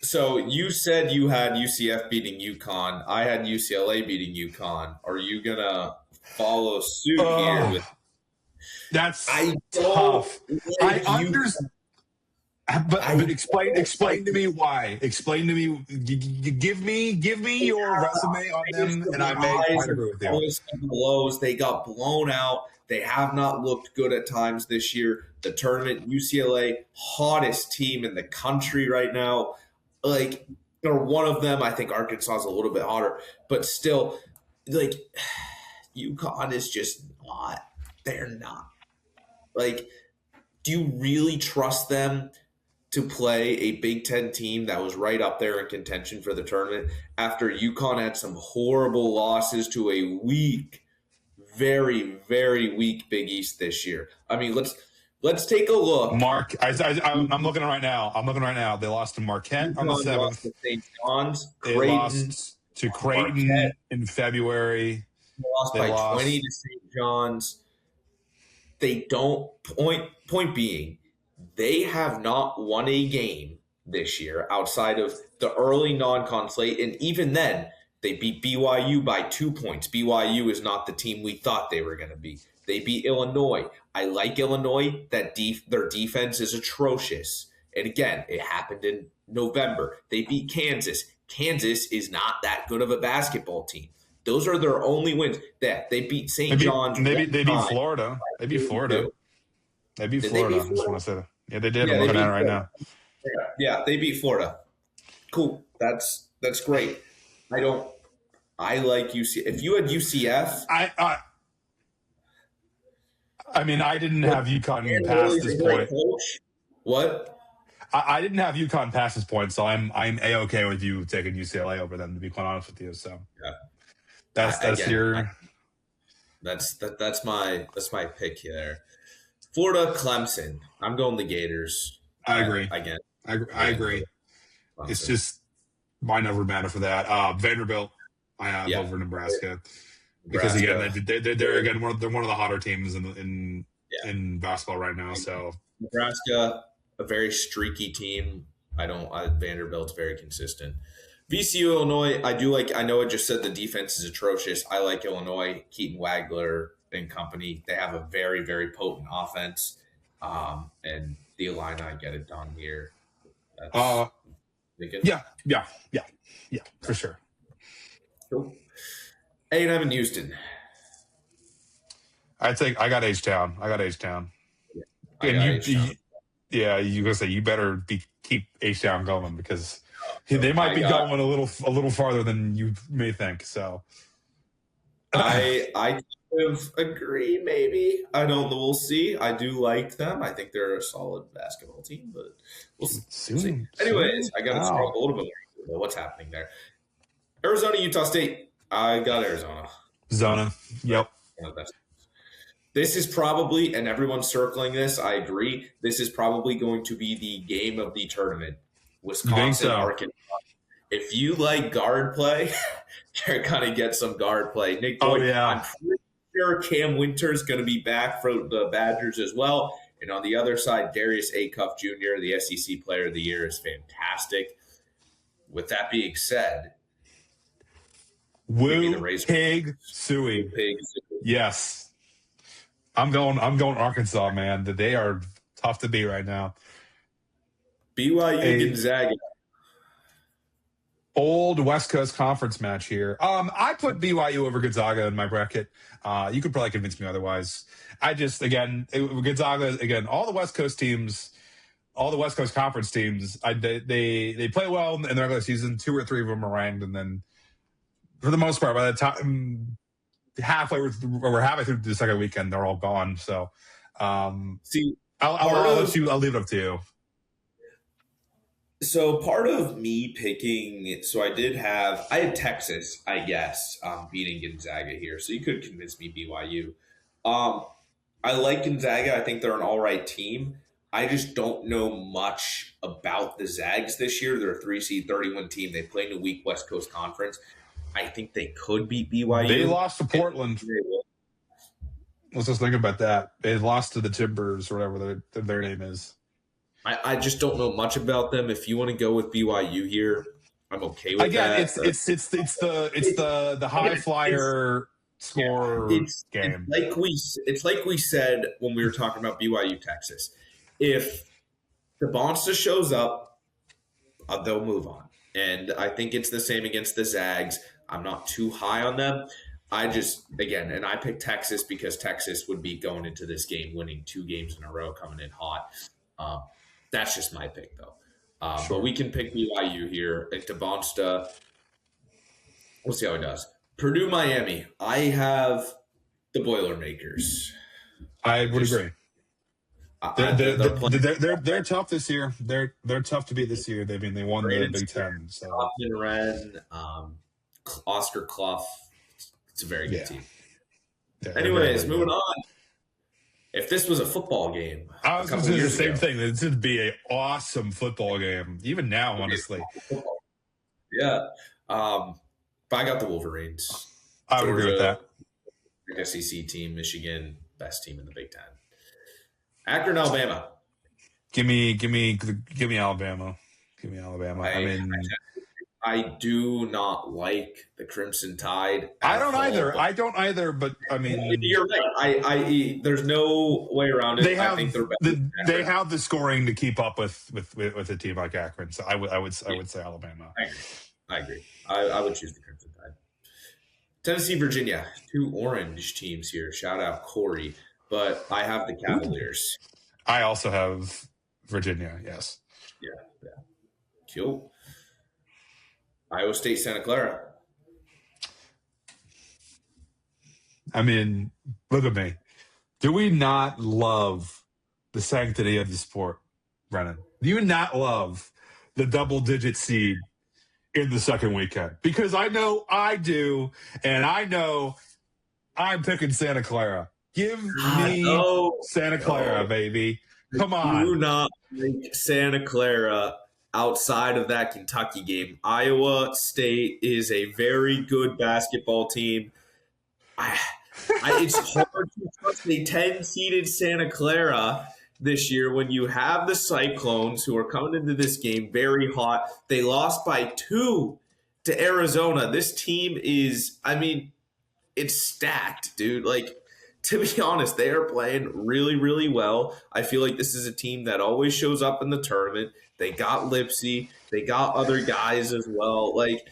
so you said you had UCF beating UConn. I had UCLA beating UConn. Are you gonna follow suit here? That's tough. I understand. But explain to me why. Explain to me. Give me your resume on them, and I may agree with you. Lows, they got blown out. They have not looked good at times this year. The tournament, UCLA, hottest team in the country right now. Like, they're one of them. I think Arkansas is a little bit hotter, but still, like, UConn is just not. They're not. Like, do you really trust them to play a Big Ten team that was right up there in contention for the tournament after UConn had some horrible losses to a weak, very, very weak Big East this year? I mean, let's take a look. I'm looking right now. They lost to Marquette on the 7th. To St. John's. They lost to Creighton Marquette in February. They lost by 20 to St. John's. They don't point being, they have not won a game this year outside of the early non-con slate, and even then, they beat BYU by 2 points. BYU is not the team we thought they were going to be. They beat Illinois. I like Illinois. Their defense is atrocious. And again, it happened in November. They beat Kansas. Kansas is not that good of a basketball team. Those are their only wins. They beat St. John's. They beat Florida. They beat Florida. I just want to say that. Yeah, they did. I'm looking at it right now. Yeah, they beat Florida. Cool. That's great. I like UCF. If you had UCF, I mean, I didn't have UConn past this point. What? I didn't have UConn past this point, so I'm A-okay with you taking UCLA over them, to be quite honest with you. So yeah. That's my pick here. Florida, Clemson. I'm going the Gators. I agree. Again. I agree. It's just mind over matter for that. Vanderbilt, I have over Nebraska. Because again, they're again one of the hotter teams in basketball right now. So Nebraska, a very streaky team. Vanderbilt's very consistent. VCU Illinois, I do like. I know I just said the defense is atrocious. I like Illinois, Keaton Wagler and company. They have a very, very potent offense, and the Illini get it done here. Yeah, for sure. Cool. A&M in Houston. I got H-Town. You gonna say you better keep H-Town going because they might be going a little farther than you may think. So I kind of agree. Maybe I don't know. We'll see. I do like them. I think they're a solid basketball team, but we'll see. Anyways, I got to scroll a little bit more. What's happening there? Arizona, Utah State. I got Arizona. Zona. Yep. This is probably, and everyone's circling this, I agree, this is probably going to be the game of the tournament. Wisconsin, Arkansas. If you like guard play, you're going to get some guard play. Nick Boyd, I'm pretty sure Cam Winter's going to be back for the Badgers as well. And on the other side, Darius Acuff Jr., the SEC Player of the Year, is fantastic. With that being said, Pig Suey. Yes. I'm going Arkansas, man. They are tough to beat right now. BYU Gonzaga. Old West Coast Conference match here. I put BYU over Gonzaga in my bracket. You could probably convince me otherwise. Gonzaga, again, all the West Coast teams, all the West Coast Conference teams, they play well in the regular season. 2 or 3 of them are ranked, and then for the most part, by the time halfway through the second weekend, they're all gone. So, I'll leave it up to you. So part of me picking, I had Texas, I guess, beating Gonzaga here. So you could convince me BYU. I like Gonzaga. I think they're an all right team. I just don't know much about the Zags this year. They're a 3-seed, 31 team. They play in a weak West Coast Conference. I think they could beat BYU. They lost to Portland. Let's just think about that. They lost to the Timbers or whatever their name is. I just don't know much about them. If you want to go with BYU here, I'm okay with that. Again, it's the high flyer score game. It's like we said when we were talking about BYU Texas. If the Bonsta shows up, they'll move on. And I think it's the same against the Zags. I'm not too high on them. I picked Texas because Texas would be going into this game winning 2 games in a row, coming in hot. That's just my pick, though. Sure. But we can pick BYU here. And Bonsta, we'll see how it does. Purdue, Miami. I have the Boilermakers. I would agree. They're tough this year. They're tough to beat this year. They won the Big Ten. So Wren, Oscar Clough. It's a very good team. Yeah, anyways, moving on. If this was a football game, I was going to say the same thing. This would be an awesome football game, even now, honestly. Yeah. But I got the Wolverines. I would agree with that. SEC team, Michigan, best team in the Big Ten. Akron, Alabama. Give me Alabama. Give me Alabama. I do not like the Crimson Tide. I don't either. But I mean, you're right. There's no way around it. I think they have the scoring to keep up with a team like Akron. So I would say Alabama. I agree. I would choose the Crimson Tide. Tennessee, Virginia, 2 orange teams here. Shout out Corey. But I have the Cavaliers. I also have Virginia, yes. Yeah. Cool. Iowa State, Santa Clara. I mean, look at me. Do we not love the sanctity of the sport, Brennan? Do you not love the double-digit seed in the second weekend? Because I know I do, and I know I'm picking Santa Clara. Give me Santa Clara, baby. Come on. Do not make Santa Clara outside of that Kentucky game. Iowa State is a very good basketball team. It's hard to trust a 10-seeded Santa Clara this year when you have the Cyclones who are coming into this game very hot. They lost by 2 to Arizona. This team is, it's stacked, dude. Like, to be honest, they are playing really, really well. I feel like this is a team that always shows up in the tournament. They got Lipsy. They got other guys as well. Like,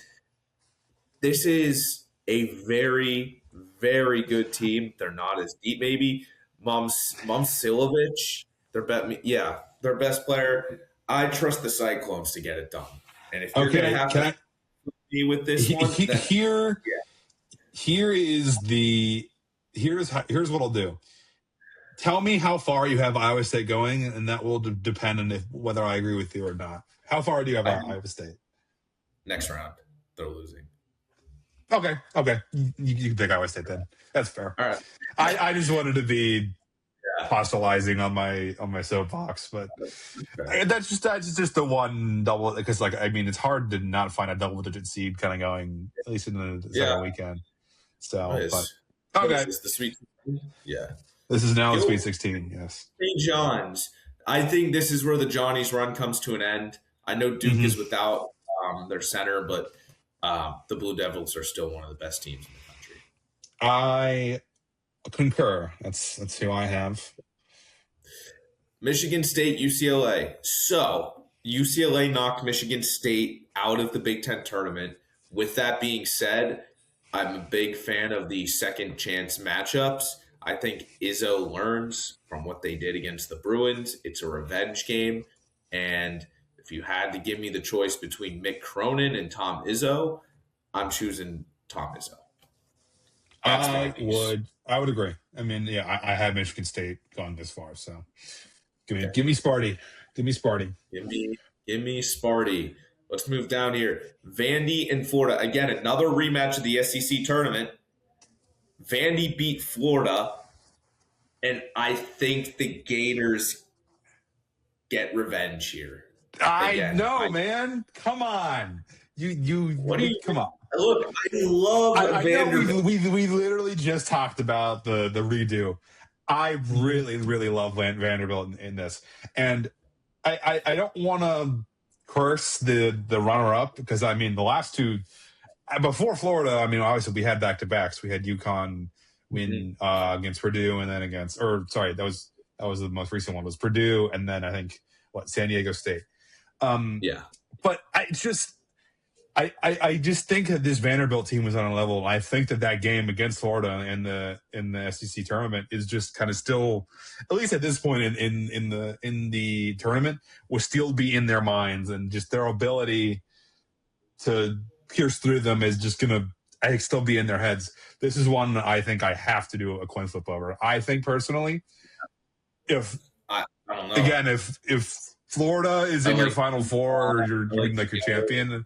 this is a very, very good team. They're not as deep, maybe. Momcilovic, their best player. I trust the Cyclones to get it done. And if you're going to have to be with this one, here's what I'll do. Tell me how far you have Iowa State going, and that will depend on whether I agree with you or not. How far do you have Iowa State? Next round, they're losing. Okay. You can pick Iowa State then. That's fair. All right. I just wanted to be hostile on my soapbox, but that's just the one double, because it's hard to not find a double-digit seed kind of going, at least in the second weekend. So, okay. Is the Sweet 16? Yeah. This is now the Sweet 16, yes. St. John's. I think this is where the Johnny's run comes to an end. I know Duke is without their center, but the Blue Devils are still one of the best teams in the country. I concur. That's who I have. Michigan State, UCLA. So, UCLA knocked Michigan State out of the Big Ten tournament. With that being said, I'm a big fan of the second chance matchups. I think Izzo learns from what they did against the Bruins. It's a revenge game. And if you had to give me the choice between Mick Cronin and Tom Izzo, I'm choosing Tom Izzo. I would agree. I have Michigan State going this far, so give me Sparty. Give me Sparty. Give me Sparty. Let's move down here. Vandy and Florida. Again, another rematch of the SEC tournament. Vandy beat Florida, and I think the Gators get revenge here. Man. Come on. Come on. Look, I love Vanderbilt. We literally just talked about the redo. I really, really love Vanderbilt in this. And I don't want to curse the runner-up, because, the last two, before Florida, obviously we had back-to-backs. We had UConn win against Purdue, and then that was the most recent one, was Purdue, and then I think, San Diego State. But I just think that this Vanderbilt team was on a level. I think that game against Florida in the SEC tournament is just kind of still, at least at this point in the tournament, will still be in their minds, and just their ability to pierce through them is just going to, I think, still be in their heads. This is one that I think I have to do a coin flip over. I think personally, if Florida is in your Final Four, or you're your champion.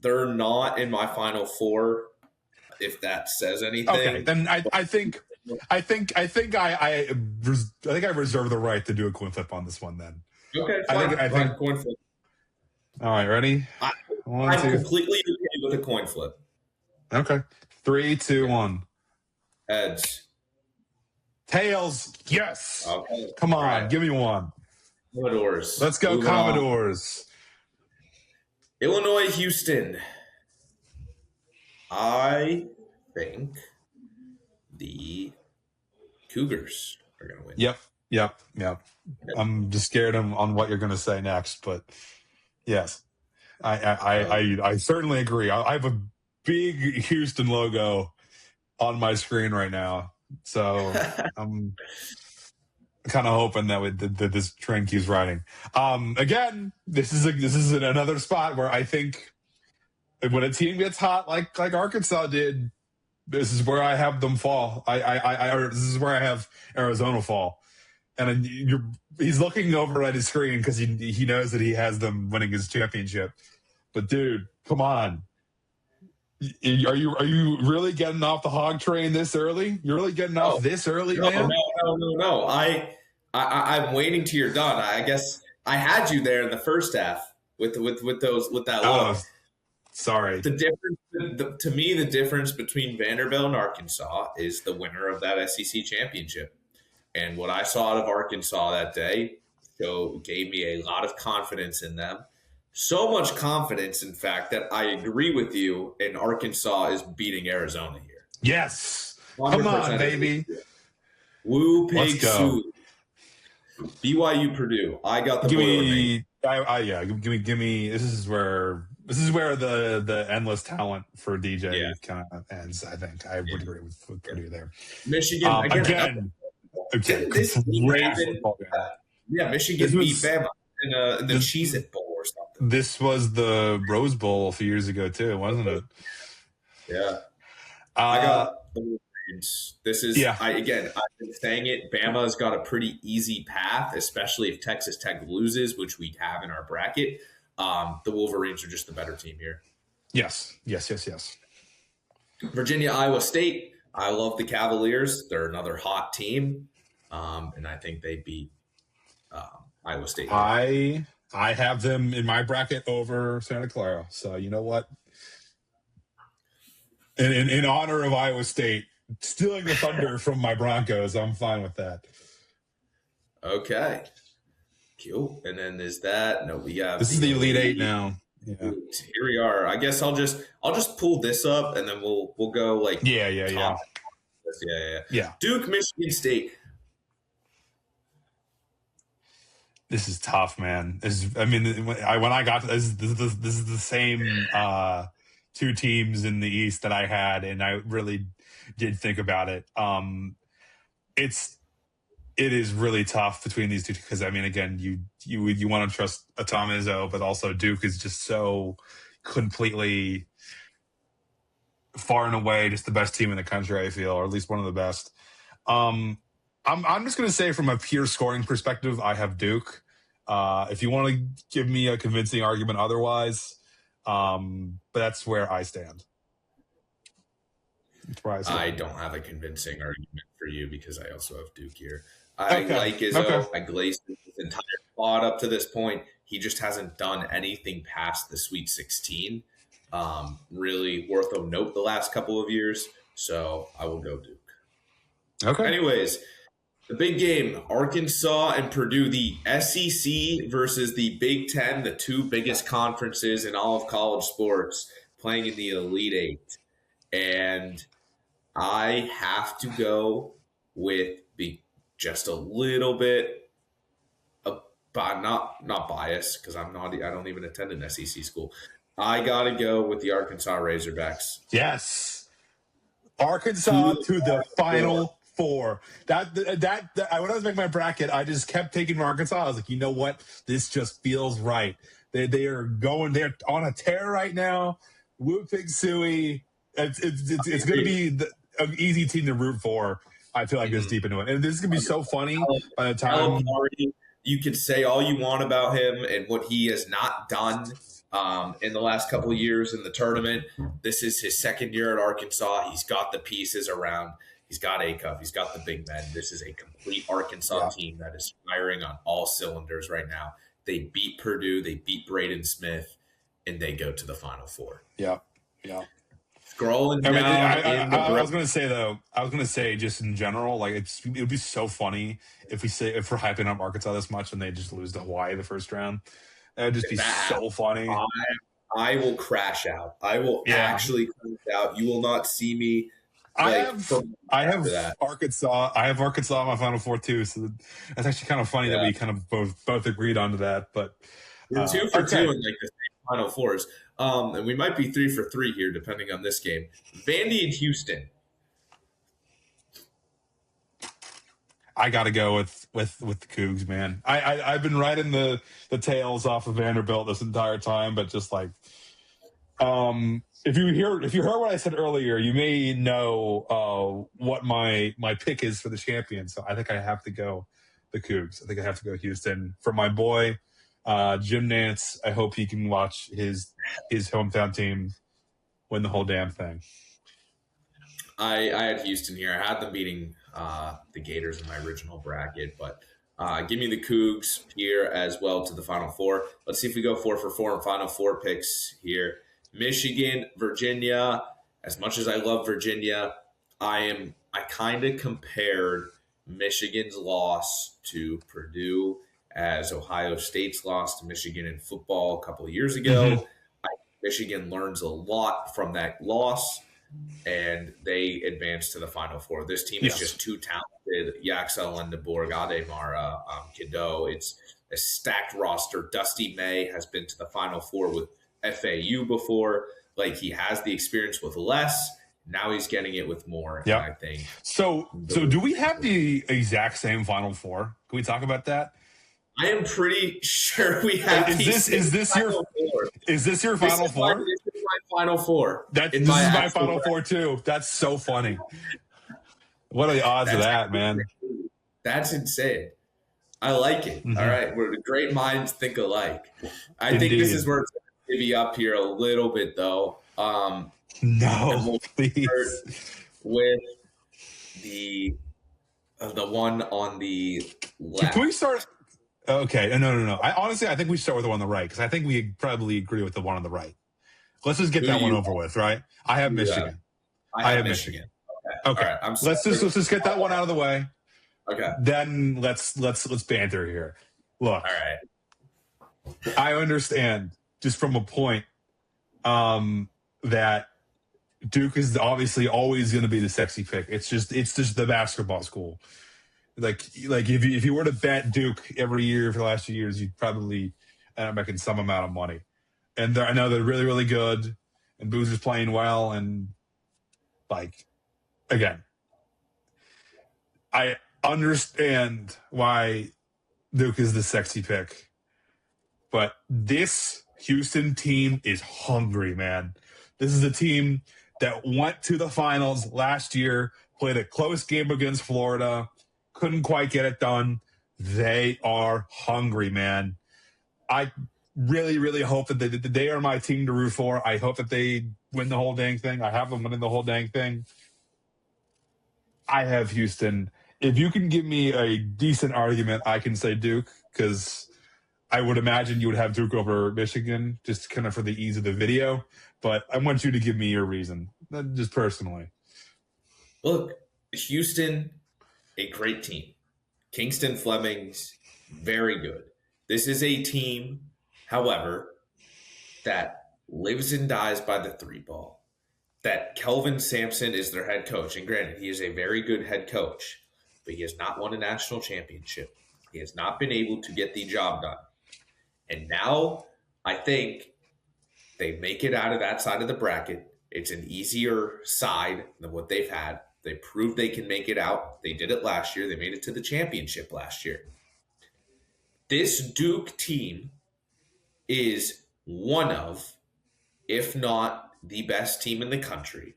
They're not in my Final Four, if that says anything. Okay, then I think I reserve the right to do a coin flip on this one. Then okay, I think coin flip. All right, ready? I'm completely okay with a coin flip. Okay, 3, 2, 1. Heads. Tails. Yes. Okay. Come on, give me one. Commodores. Let's go, Moving Commodores. On. Illinois, Houston. I think the Cougars are going to win. Yep. I'm just scared on what you're going to say next, but yes, I certainly agree. I have a big Houston logo on my screen right now, so I'm kind of hoping that this train keeps riding. Again, this is another spot where I think when a team gets hot like Arkansas did, this is where I have them fall. This is where I have Arizona fall. And he's looking over at his screen because he knows that he has them winning his championship. But dude, come on. Are you really getting off the hog train this early? You're really getting off this early, man? No. I'm waiting till you're done. I guess I had you there in the first half with that Oh, look. sorry. The difference, to me, the difference between Vanderbilt and Arkansas is the winner of that SEC championship. And what I saw out of Arkansas that day gave me a lot of confidence in them. So much confidence, in fact, that I agree with you, and Arkansas is beating Arizona here. Yes. 100% Come on, baby. Woo pig Let's go. suey. BYU Purdue. I got the Give boiler me, give me. This is where the endless talent for DJ kind of ends. I think I would agree with Purdue there. Michigan again. Okay, Michigan beat Bama in the Cheez-It Bowl or something. This was the Rose Bowl a few years ago too, wasn't it? Yeah. I got the Wolverines. This is I've been saying it. Bama's got a pretty easy path, especially if Texas Tech loses, which we have in our bracket. The Wolverines are just the better team here. Yes. Virginia, Iowa State. I love the Cavaliers. They're another hot team, and I think they beat Iowa State. I have them in my bracket over Santa Clara. So you know what? In honor of Iowa State stealing the thunder from my Broncos, I'm fine with that. Okay, cool. And then is that no? We have this is the Elite Eight now. Yeah. Here we are. I guess I'll just pull this up and then we'll go like yeah. Duke, Michigan State. This is tough, man. When I got to this is the same two teams in the East that I had, and I really did think about it. It is really tough between these two because again, you want to trust Tom Izzo, but also Duke is just so completely far and away just the best team in the country, I feel, or at least one of the best. I'm just going to say from a pure scoring perspective, I have Duke. If you want to give me a convincing argument otherwise, but that's where I stand. I don't have a convincing argument for you because I also have Duke here. I like Izzo. Okay. I glazed his entire squad up to this point. He just hasn't done anything past the Sweet 16. Really worth a note the last couple of years. So I will go Duke. Okay. Anyways, the big game, Arkansas and Purdue, the SEC versus the Big Ten, the two biggest conferences in all of college sports, playing in the Elite Eight. And I have to go with just a little bit of not biased because I don't even attend an SEC school. I gotta go with the Arkansas Razorbacks. Yes, Arkansas to the Final Four. That when I was making my bracket, I just kept taking Arkansas. I was like, you know what? This just feels right. They are going. They're on a tear right now. Woo Pig Suey. It's going to be an easy team to root for. I feel like this deep into it. And this is going to be so funny by the time. You could say all you want about him and what he has not done in the last couple of years in the tournament. This is his second year at Arkansas. He's got the pieces around. He's got A-Cup. He's got the big men. This is a complete Arkansas team that is firing on all cylinders right now. They beat Purdue. They beat Braden Smith. And they go to the Final Four. Yeah. Scrolling down. I was going to say just in general, like it would be so funny if we're hyping up Arkansas this much and they just lose to Hawaii the first round. That would just be so funny. I will crash out. I will actually crash out. You will not see me. I have Arkansas. I have Arkansas in my Final Four too. So that's actually kind of funny that we kind of both agreed onto that. But we're 2 for 2 in like the same Final Fours. And we might be 3 for 3 here, depending on this game. Vandy and Houston. I got to go with the Cougs, man. I've been riding the tails off of Vanderbilt this entire time, but just like, if you heard what I said earlier, you may know what my pick is for the champion. So I think I have to go the Cougs. I think I have to go Houston for my boy. Jim Nantz, I hope he can watch his hometown team win the whole damn thing. I had Houston here. I had them beating the Gators in my original bracket, but Give me the Cougs here as well to the Final Four. Let's see if we go 4 for 4 in Final Four picks here. Michigan, Virginia. As much as I love Virginia, I kind of compared Michigan's loss to Purdue as Ohio State's loss to Michigan in football a couple of years ago. Mm-hmm. Michigan learns a lot from that loss, and they advance to the Final Four. This team is just too talented. Yaxel and DeBoer, Ademar, Kido. It's a stacked roster. Dusty May has been to the Final Four with FAU before. Like, he has the experience with less. Now he's getting it with more, I think. So do we have the exact same Final Four? Can we talk about that? I am pretty sure we have. Is this your Final Four? This is my Final Four. This is my Final Four too. That's so funny. What are the odds of that, man? That's insane. I like it. Mm-hmm. All right, we're great minds think alike. I think this is where it's going to divvy up here a little bit, though. No, please. With the one on the left. Can we start? Okay, no. I think we start with the one on the right because I think we probably agree with the one on the right. Let's just get that one over with, right? I have Michigan. I have Michigan. Okay. Right, let's just get that one out of the way. Okay. Then let's banter here. Look. All right. I understand just from a point that Duke is obviously always going to be the sexy pick. It's just the basketball school. Like if you were to bet Duke every year for the last few years, you'd probably end up making some amount of money. And I know they're really, really good, and Boozer's playing well. And again, I understand why Duke is the sexy pick, but this Houston team is hungry, man. This is a team that went to the finals last year, played a close game against Florida, couldn't quite get it done. They are hungry, man. I really, really hope that they are my team to root for. I hope that they win the whole dang thing. I have them winning the whole dang thing. I have Houston. If you can give me a decent argument, I can say Duke, because I would imagine you would have Duke over Michigan, just kind of for the ease of the video. But I want you to give me your reason, just personally. Look, Houston, a great team. Kingston Fleming's very good. This is a team, however, that lives and dies by the three ball. That Kelvin Sampson is their head coach. And granted, he is a very good head coach, but he has not won a national championship. He has not been able to get the job done. And now I think they make it out of that side of the bracket. It's an easier side than what they've had. They proved they can make it out. They did it last year. They made it to the championship last year. This Duke team is one of, if not the best team in the country.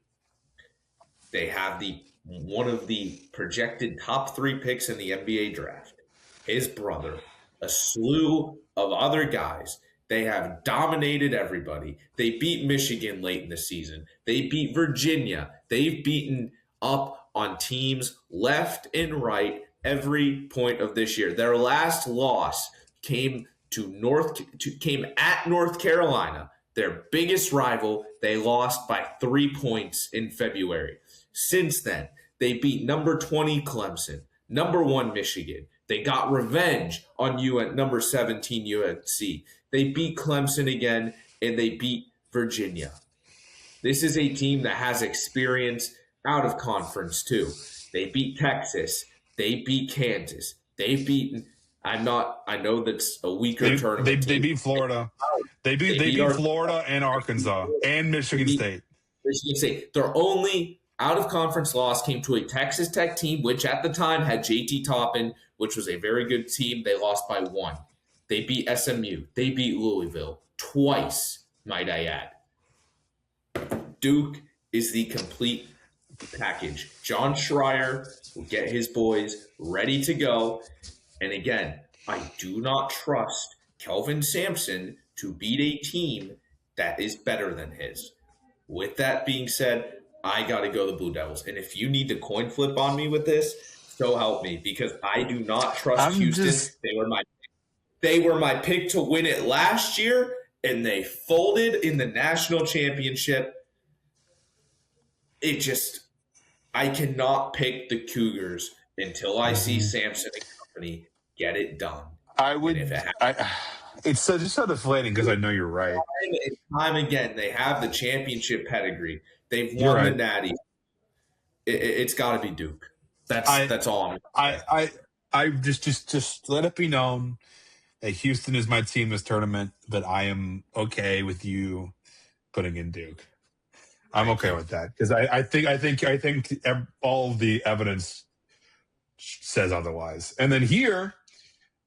They have one of the projected top 3 picks in the NBA draft. His brother, a slew of other guys. They have dominated everybody. They beat Michigan late in the season. They beat Virginia. They've beaten up on teams left and right every point of this year. Their last loss came at North Carolina, their biggest rival. They lost by 3 points in February. Since then, they beat number 20 Clemson, number 1 Michigan. They got revenge on number 17 UNC. They beat Clemson again, and they beat Virginia. This is a team that has experience out of conference too. They beat Texas. They beat Kansas. They've beaten. I know that's a weaker tournament. They beat Florida. They beat Florida and Arkansas and Michigan State. Michigan State. Their only out-of-conference loss came to a Texas Tech team, which at the time had JT Toppin, which was a very good team. They lost by 1. They beat SMU. They beat Louisville twice, might I add. Duke is the complete package. John Schreier will get his boys ready to go. And again, I do not trust Kelvin Sampson to beat a team that is better than his. With that being said, I got to go the Blue Devils. And if you need to coin flip on me with this, So help me, because I do not trust Houston. They were my pick to win it last year, and they folded in the national championship. I cannot pick the Cougars until I see Sampson and company get it done. It's just so deflating because I know you're right. Time again, they have the championship pedigree. They've won the Natty. It's got to be Duke. That's all I just let it be known that Houston is my team this tournament, but I am okay with you putting in Duke. I'm okay with that because I think all the evidence says otherwise. And then here,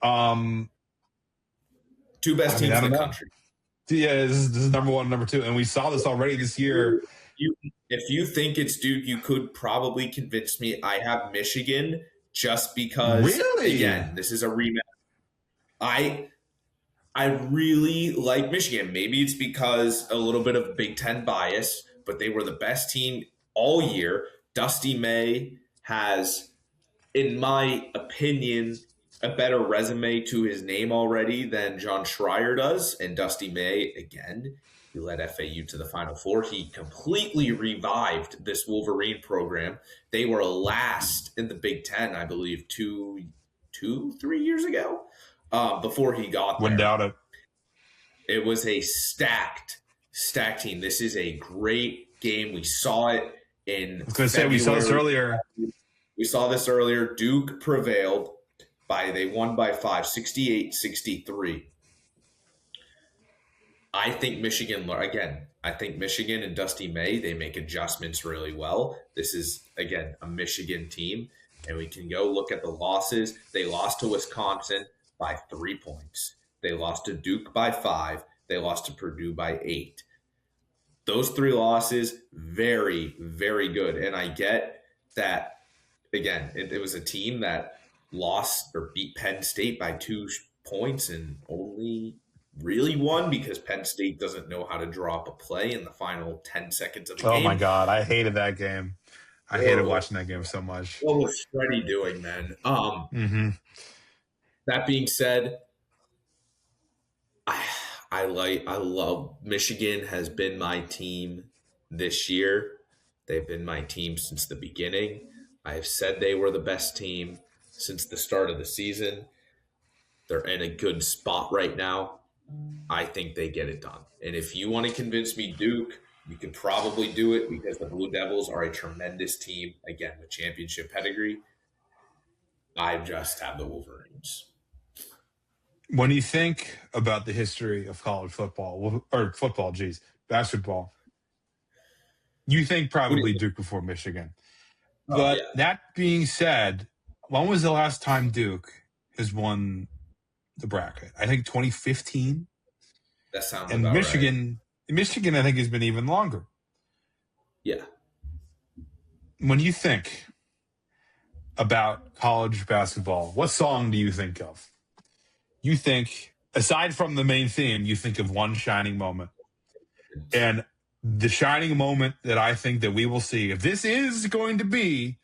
two best teams in the country. Yeah, this is number one, number two, and we saw this already this year. If you think it's Duke, you could probably convince me. I have Michigan just because. Really? Again, this is a rematch. I really like Michigan. Maybe it's because a little bit of Big Ten bias, but they were the best team all year. Dusty May has, in my opinion, a better resume to his name already than John Schreier does. And Dusty May, again, he led FAU to the Final Four. He completely revived this Wolverine program. They were last in the Big Ten, I believe, 3 years ago. Before he got there. Wouldn't doubt it. It was a stacked team. This is a great game. We saw it in I was going to say, we saw this earlier. We saw this earlier. Duke prevailed. They won by 5, 68-63. I think Michigan and Dusty May, they make adjustments really well. This is, again, a Michigan team, and we can go look at the losses. They lost to Wisconsin by 3 points. They lost to Duke by 5. They lost to Purdue by 8. Those 3 losses, very, very good. And I get that, again, it was a team that lost or beat Penn State by 2 points and only really won because Penn State doesn't know how to draw up a play in the final 10 seconds of the game. Oh, my God. I hated that game. I hated watching that game so much. What was Freddie doing, man? That being said, I love Michigan has been my team this year. They've been my team since the beginning. I have said they were the best team since the start of the season. They're in a good spot right now. I think they get it done. And if you want to convince me Duke, you can probably do it because the Blue Devils are a tremendous team. Again, with championship pedigree. I just have the Wolverines. When you think about the history of college football, basketball, you think probably Duke before Michigan. But that being said, when was the last time Duke has won the bracket? I think 2015. That sounds and about Michigan, right. Michigan, I think, has been even longer. Yeah. When you think about college basketball, what song do you think of? You think, aside from the main theme, you think of one shining moment. And the shining moment that I think that we will see, if this is going to be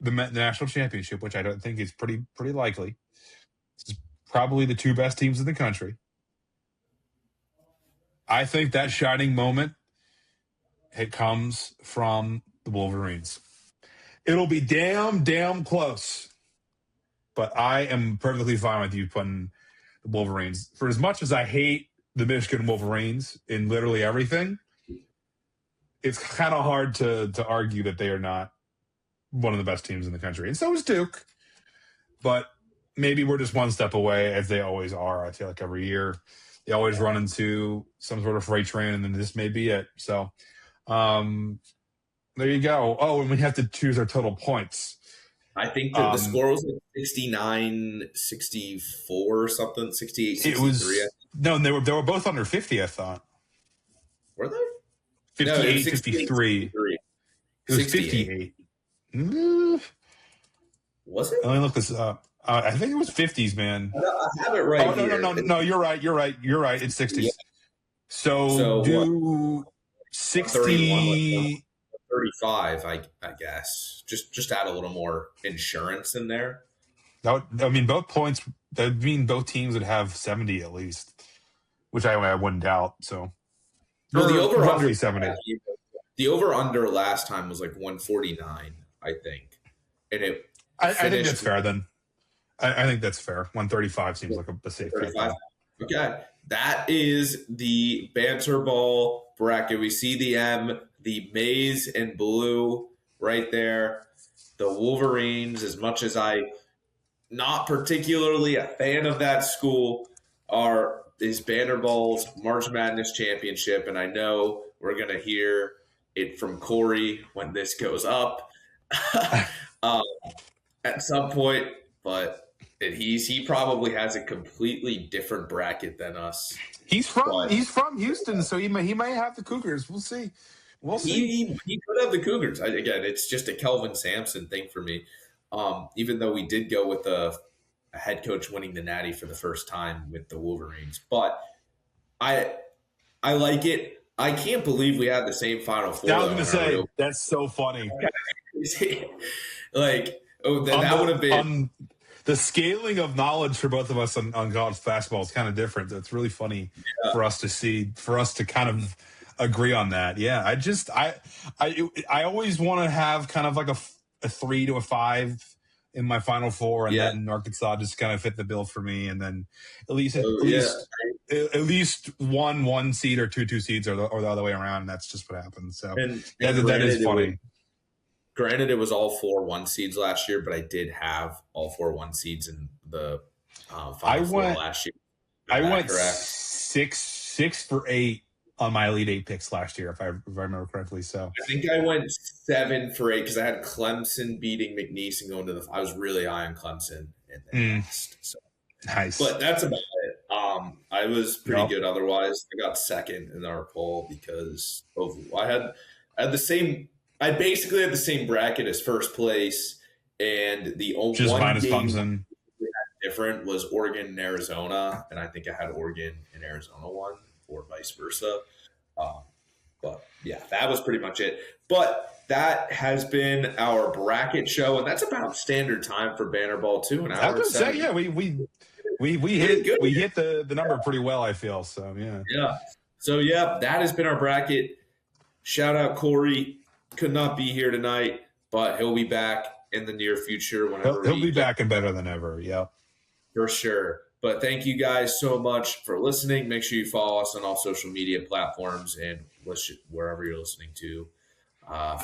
the national championship, which I don't think is pretty likely, this is probably the 2 best teams in the country. I think that shining moment, it comes from the Wolverines. It'll be damn close. But I am perfectly fine with you putting the Wolverines. For as much as I hate the Michigan Wolverines in literally everything, it's kind of hard to argue that they are not one of the best teams in the country. And so is Duke. But maybe we're just one step away, as they always are. I feel like every year they always run into some sort of freight train, and then this may be it. So there you go. Oh, and we have to choose our total points. I think that the score was like 69-64 or something, 68-63. No, they were both under 50, I thought. Were they? 58-53. It was 58. Was it? Let me look this up. I think it was 50s, man. I have it right here. No, you're right. It's 60s. So do 60. 135, I guess. Just add a little more insurance in there. Both points. That mean both teams would have 70 at least, which I wouldn't doubt. So, Well, the over under 70. The over under last time was like 149, I think, and I think that's fair. Then I think that's fair. 135 seems like a safe bet. Okay, that is the Banter Ball bracket. We see the M, the maize and blue right there. The Wolverines, as much as I not particularly a fan of that school, is Banter Ball's March Madness championship, and I know we're gonna hear it from Corey when this goes up at some point, but he probably has a completely different bracket than us. He's from Houston, so he might have the Cougars. We'll see. He could have the Cougars. Again, it's just a Kelvin Sampson thing for me. Even though we did go with a head coach winning the Natty for the first time with the Wolverines, but I like it. I can't believe we had the same Final Four. I was going to say, that's so funny. That would have been the scaling of knowledge for both of us on college basketball is kind of different. It's really funny for us to kind of agree on that. Yeah, I always want to have kind of like a 3 to a 5 in my Final Four, and then Arkansas just kind of fit the bill for me. And then at least one seed or two seeds or the other way around. And that's just what happens. So that is funny. Granted, it was all 4 1 seeds last year, but I did have all 4 1 seeds in the Final Four last year. I went 6 for 8 on my Elite 8 picks last year, if I remember correctly. So I think I went 7 for 8 because I had Clemson beating McNeese and going to I was really high on Clemson and then lost. So nice, but that's about it. I was pretty good otherwise. I got second in our poll because I had the same. I basically had the same bracket as first place, and the only just one minus game Clemson different was Oregon and Arizona, and I think I had Oregon and Arizona won, or vice versa. But yeah, that was pretty much it. But that has been our bracket show, and that's about standard time for Banter Ball too. I was going to say, yeah, we hit the number pretty well, I feel. So yeah. So that has been our bracket. Shout out Corey. Could not be here tonight, but he'll be back in the near future. Whenever he'll be back and better than ever. Yeah, for sure. But thank you guys so much for listening. Make sure you follow us on all social media platforms and wherever you're listening to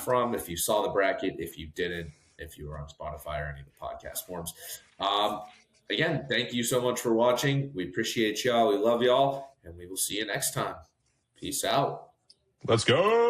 from. If you saw the bracket, if you didn't, if you were on Spotify or any of the podcast forms. Again, thank you so much for watching. We appreciate y'all. We love y'all, and we will see you next time. Peace out. Let's go.